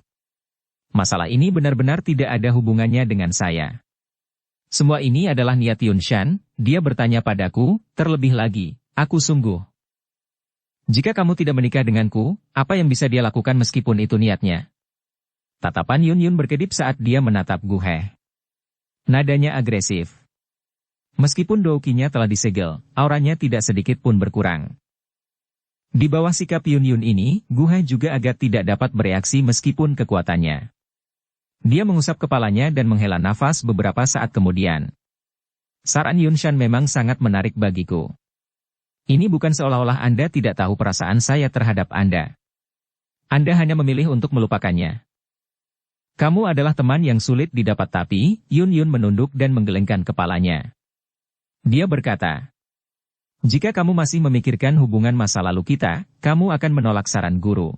Masalah ini benar-benar tidak ada hubungannya dengan saya. Semua ini adalah niat Yun Shan, dia bertanya padaku, terlebih lagi, aku sungguh. Jika kamu tidak menikah denganku, apa yang bisa dia lakukan meskipun itu niatnya? Tatapan Yun Yun berkedip saat dia menatap Guhe. Nadanya agresif. Meskipun doukinya telah disegel, auranya tidak sedikit pun berkurang. Di bawah sikap Yun Yun ini, Guhe juga agak tidak dapat bereaksi meskipun kekuatannya. Dia mengusap kepalanya dan menghela nafas beberapa saat kemudian. Saran Yun Shan memang sangat menarik bagiku. Ini bukan seolah-olah Anda tidak tahu perasaan saya terhadap Anda. Anda hanya memilih untuk melupakannya. Kamu adalah teman yang sulit didapat tapi, Yun Yun menunduk dan menggelengkan kepalanya. Dia berkata, jika kamu masih memikirkan hubungan masa lalu kita, kamu akan menolak saran guru.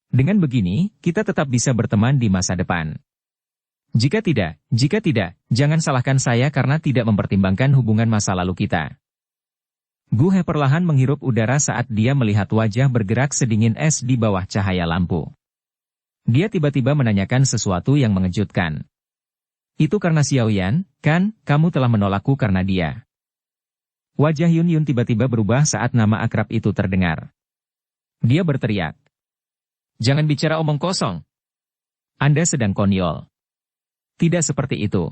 Dengan begini, kita tetap bisa berteman di masa depan. Jika tidak, jangan salahkan saya karena tidak mempertimbangkan hubungan masa lalu kita. Guhe perlahan menghirup udara saat dia melihat wajah bergerak sedingin es di bawah cahaya lampu. Dia tiba-tiba menanyakan sesuatu yang mengejutkan. Itu karena Xiaoyan, kan, kamu telah menolakku karena dia. Wajah Yun Yun tiba-tiba berubah saat nama akrab itu terdengar. Dia berteriak. Jangan bicara omong kosong. Anda sedang konyol. Tidak seperti itu.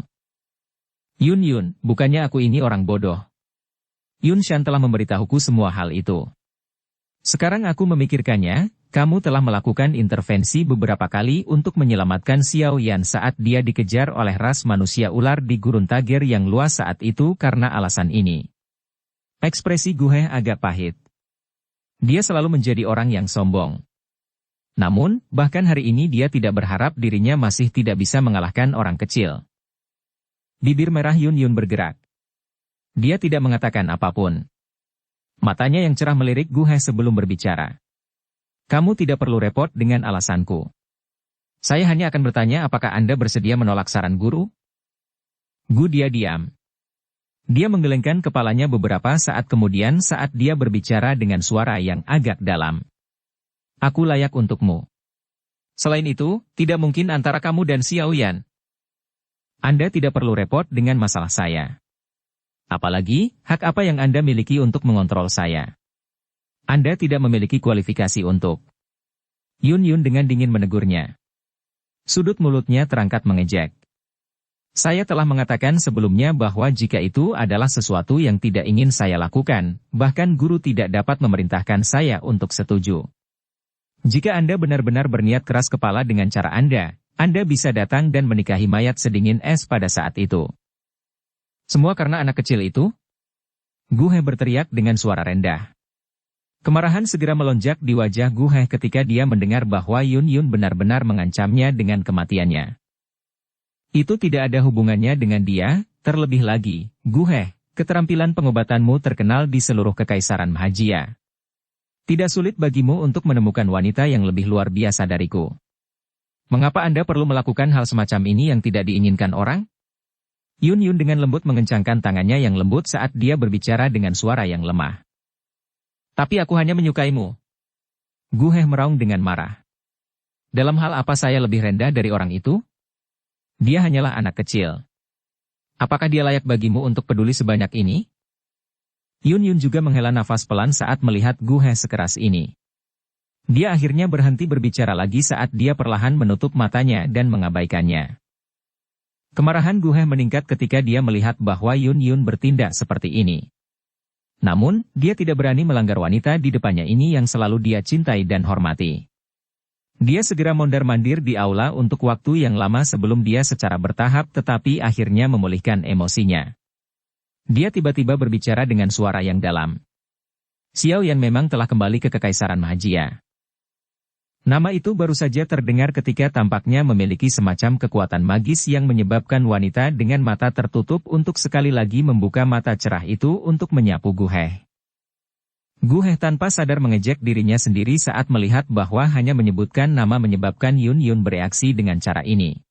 Yun Yun, bukannya aku ini orang bodoh. Yun Shan telah memberitahuku semua hal itu. Sekarang aku memikirkannya, kamu telah melakukan intervensi beberapa kali untuk menyelamatkan Xiaoyan saat dia dikejar oleh ras manusia ular di gurun Tager yang luas saat itu karena alasan ini. Ekspresi Guhe agak pahit. Dia selalu menjadi orang yang sombong. Namun, bahkan hari ini dia tidak berharap dirinya masih tidak bisa mengalahkan orang kecil. Bibir merah Yun Yun bergerak. Dia tidak mengatakan apapun. Matanya yang cerah melirik Guhe sebelum berbicara. Kamu tidak perlu repot dengan alasanku. Saya hanya akan bertanya apakah Anda bersedia menolak saran guru? Dia diam. Dia menggelengkan kepalanya beberapa saat kemudian saat dia berbicara dengan suara yang agak dalam. Aku layak untukmu. Selain itu, tidak mungkin antara kamu dan Xiaoyan. Anda tidak perlu repot dengan masalah saya. Apalagi, hak apa yang Anda miliki untuk mengontrol saya? Anda tidak memiliki kualifikasi untuk. Yun Yun dengan dingin menegurnya. Sudut mulutnya terangkat mengejek. Saya telah mengatakan sebelumnya bahwa jika itu adalah sesuatu yang tidak ingin saya lakukan, bahkan guru tidak dapat memerintahkan saya untuk setuju. Jika Anda benar-benar berniat keras kepala dengan cara Anda bisa datang dan menikahi mayat sedingin es pada saat itu. Semua karena anak kecil itu? Guhe berteriak dengan suara rendah. Kemarahan segera melonjak di wajah Guhe ketika dia mendengar bahwa Yun Yun benar-benar mengancamnya dengan kematiannya. Itu tidak ada hubungannya dengan dia, terlebih lagi, Guhe, keterampilan pengobatanmu terkenal di seluruh kekaisaran Mahajia. Tidak sulit bagimu untuk menemukan wanita yang lebih luar biasa dariku. Mengapa Anda perlu melakukan hal semacam ini yang tidak diinginkan orang? Yun Yun dengan lembut mengencangkan tangannya yang lembut saat dia berbicara dengan suara yang lemah. Tapi aku hanya menyukaimu. Gu He meraung dengan marah. Dalam hal apa saya lebih rendah dari orang itu? Dia hanyalah anak kecil. Apakah dia layak bagimu untuk peduli sebanyak ini? Yun Yun juga menghela nafas pelan saat melihat Gu He sekeras ini. Dia akhirnya berhenti berbicara lagi saat dia perlahan menutup matanya dan mengabaikannya. Kemarahan Gu He meningkat ketika dia melihat bahwa Yun Yun bertindak seperti ini. Namun, dia tidak berani melanggar wanita di depannya ini yang selalu dia cintai dan hormati. Dia segera mondar-mandir di aula untuk waktu yang lama sebelum dia secara bertahap tetapi akhirnya memulihkan emosinya. Dia tiba-tiba berbicara dengan suara yang dalam. Xiao Yan memang telah kembali ke Kekaisaran Mahajia. Nama itu baru saja terdengar ketika tampaknya memiliki semacam kekuatan magis yang menyebabkan wanita dengan mata tertutup untuk sekali lagi membuka mata cerah itu untuk menyapu Gu He. Gu He tanpa sadar mengejek dirinya sendiri saat melihat bahwa hanya menyebutkan nama menyebabkan Yun Yun bereaksi dengan cara ini.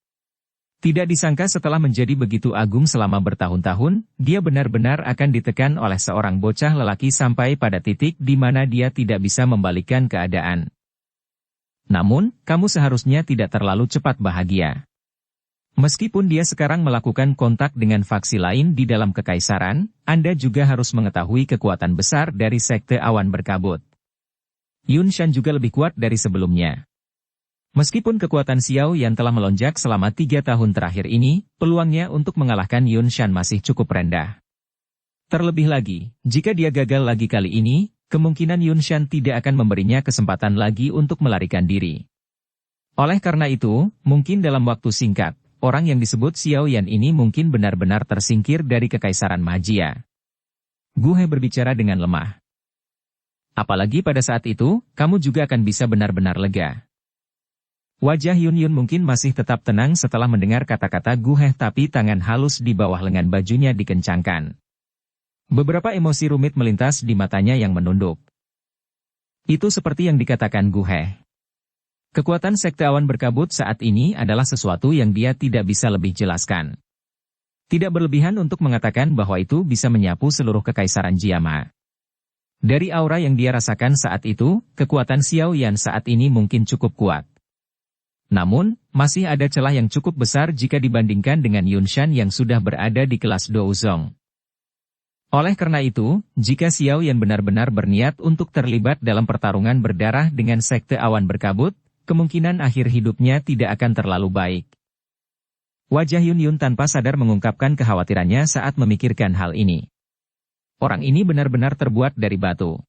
Tidak disangka setelah menjadi begitu agung selama bertahun-tahun, dia benar-benar akan ditekan oleh seorang bocah lelaki sampai pada titik di mana dia tidak bisa membalikkan keadaan. Namun, kamu seharusnya tidak terlalu cepat bahagia. Meskipun dia sekarang melakukan kontak dengan faksi lain di dalam kekaisaran, Anda juga harus mengetahui kekuatan besar dari Sekte Awan Berkabut. Yun Shan juga lebih kuat dari sebelumnya. Meskipun kekuatan Xiao Yan telah melonjak selama 3 tahun terakhir ini, peluangnya untuk mengalahkan Yun Shan masih cukup rendah. Terlebih lagi, jika dia gagal lagi kali ini, kemungkinan Yun Shan tidak akan memberinya kesempatan lagi untuk melarikan diri. Oleh karena itu, mungkin dalam waktu singkat, orang yang disebut Xiao Yan ini mungkin benar-benar tersingkir dari Kekaisaran Mahajia. Gu He berbicara dengan lemah. Apalagi pada saat itu, kamu juga akan bisa benar-benar lega. Wajah Yun Yun mungkin masih tetap tenang setelah mendengar kata-kata Gu He tapi tangan halus di bawah lengan bajunya dikencangkan. Beberapa emosi rumit melintas di matanya yang menunduk. Itu seperti yang dikatakan Gu He. Kekuatan Sekte Awan Berkabut saat ini adalah sesuatu yang dia tidak bisa lebih jelaskan. Tidak berlebihan untuk mengatakan bahwa itu bisa menyapu seluruh Kekaisaran Jiama. Dari aura yang dia rasakan saat itu, kekuatan Xiao Yan saat ini mungkin cukup kuat. Namun, masih ada celah yang cukup besar jika dibandingkan dengan Yun Shan yang sudah berada di kelas Douzong. Oleh karena itu, jika Xiao Yan benar-benar berniat untuk terlibat dalam pertarungan berdarah dengan Sekte Awan Berkabut, kemungkinan akhir hidupnya tidak akan terlalu baik. Wajah Yun Yun tanpa sadar mengungkapkan kekhawatirannya saat memikirkan hal ini. Orang ini benar-benar terbuat dari batu.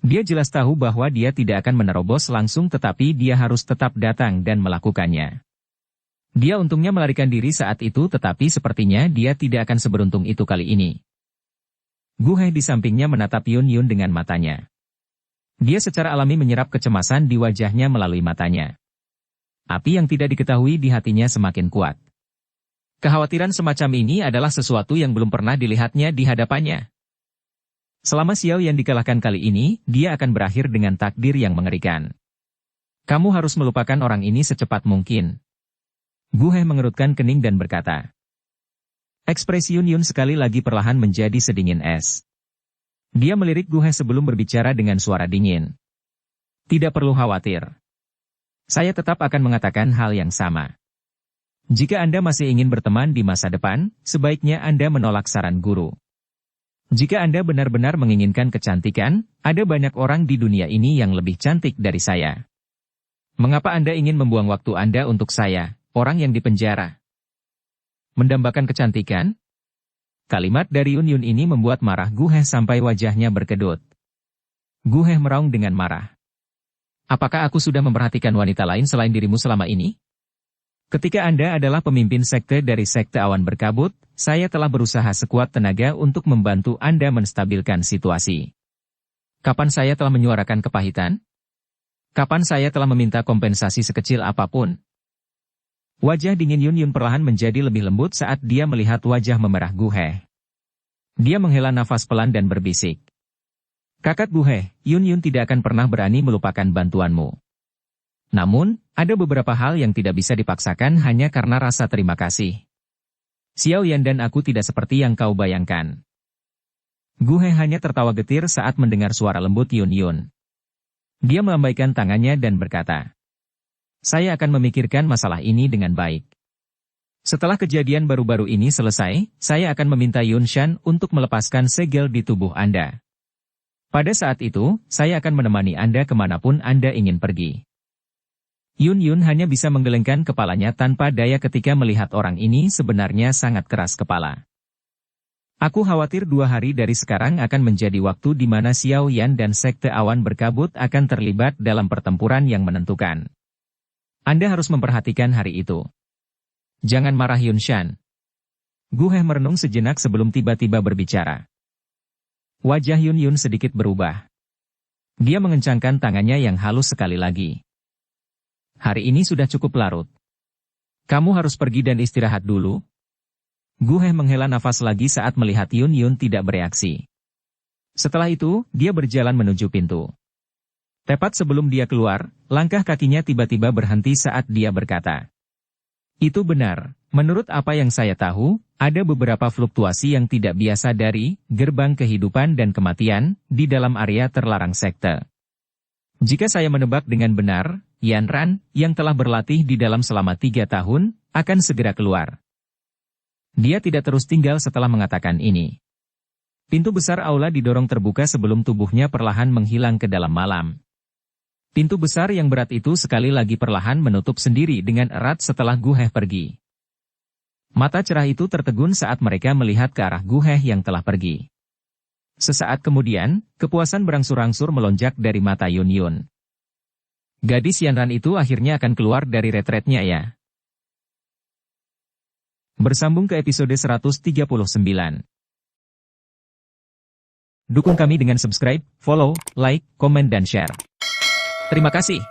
Dia jelas tahu bahwa dia tidak akan menerobos langsung tetapi dia harus tetap datang dan melakukannya. Dia untungnya melarikan diri saat itu tetapi sepertinya dia tidak akan seberuntung itu kali ini. Gu He di sampingnya menatap Yun Yun dengan matanya. Dia secara alami menyerap kecemasan di wajahnya melalui matanya. Api yang tidak diketahui di hatinya semakin kuat. Kekhawatiran semacam ini adalah sesuatu yang belum pernah dilihatnya di hadapannya. Selama Xiao Yan dikalahkan kali ini, dia akan berakhir dengan takdir yang mengerikan. Kamu harus melupakan orang ini secepat mungkin. Gu He mengerutkan kening dan berkata. Ekspresi Yun Yun sekali lagi perlahan menjadi sedingin es. Dia melirik Gu He sebelum berbicara dengan suara dingin. Tidak perlu khawatir. Saya tetap akan mengatakan hal yang sama. Jika Anda masih ingin berteman di masa depan, sebaiknya Anda menolak saran guru. Jika Anda benar-benar menginginkan kecantikan, ada banyak orang di dunia ini yang lebih cantik dari saya. Mengapa Anda ingin membuang waktu Anda untuk saya, orang yang dipenjara? Mendambakan kecantikan? Kalimat dari Yun Yun ini membuat marah Gu He sampai wajahnya berkedut. Gu He meraung dengan marah. Apakah aku sudah memperhatikan wanita lain selain dirimu selama ini? Ketika Anda adalah pemimpin sekte dari Sekte Awan Berkabut, saya telah berusaha sekuat tenaga untuk membantu Anda menstabilkan situasi. Kapan saya telah menyuarakan kepahitan? Kapan saya telah meminta kompensasi sekecil apapun? Wajah dingin Yun Yun perlahan menjadi lebih lembut saat dia melihat wajah memerah Gu He. Dia menghela nafas pelan dan berbisik. Kakak Gu He, Yun Yun tidak akan pernah berani melupakan bantuanmu. Namun, ada beberapa hal yang tidak bisa dipaksakan hanya karena rasa terima kasih. Xiao Yan dan aku tidak seperti yang kau bayangkan. Gu He hanya tertawa getir saat mendengar suara lembut Yun Yun. Dia melambaikan tangannya dan berkata, "Saya akan memikirkan masalah ini dengan baik. Setelah kejadian baru-baru ini selesai, saya akan meminta Yun Shan untuk melepaskan segel di tubuh Anda. Pada saat itu, saya akan menemani Anda kemanapun Anda ingin pergi." Yun Yun hanya bisa menggelengkan kepalanya tanpa daya ketika melihat orang ini sebenarnya sangat keras kepala. Aku khawatir 2 hari dari sekarang akan menjadi waktu di mana Xiao Yan dan Sekte Awan Berkabut akan terlibat dalam pertempuran yang menentukan. Anda harus memperhatikan hari itu. Jangan marah Yun Shan. Gu He merenung sejenak sebelum tiba-tiba berbicara. Wajah Yun Yun sedikit berubah. Dia mengencangkan tangannya yang halus sekali lagi. Hari ini sudah cukup larut. Kamu harus pergi dan istirahat dulu. Gu He menghela nafas lagi saat melihat Yun Yun tidak bereaksi. Setelah itu, dia berjalan menuju pintu. Tepat sebelum dia keluar, langkah kakinya tiba-tiba berhenti saat dia berkata, "Itu benar, menurut apa yang saya tahu, ada beberapa fluktuasi yang tidak biasa dari gerbang kehidupan dan kematian di dalam area terlarang sekte. Jika saya menebak dengan benar, Yan Ran, yang telah berlatih di dalam selama 3 tahun, akan segera keluar." Dia tidak terus tinggal setelah mengatakan ini. Pintu besar aula didorong terbuka sebelum tubuhnya perlahan menghilang ke dalam malam. Pintu besar yang berat itu sekali lagi perlahan menutup sendiri dengan erat setelah Gu He pergi. Mata cerah itu tertegun saat mereka melihat ke arah Gu He yang telah pergi. Sesaat kemudian, kepuasan berangsur-angsur melonjak dari mata Yun Yun. Gadis Yan Ran itu akhirnya akan keluar dari retretnya ya. Bersambung ke episode 139. Dukung kami dengan subscribe, follow, like, komen dan share. Terima kasih.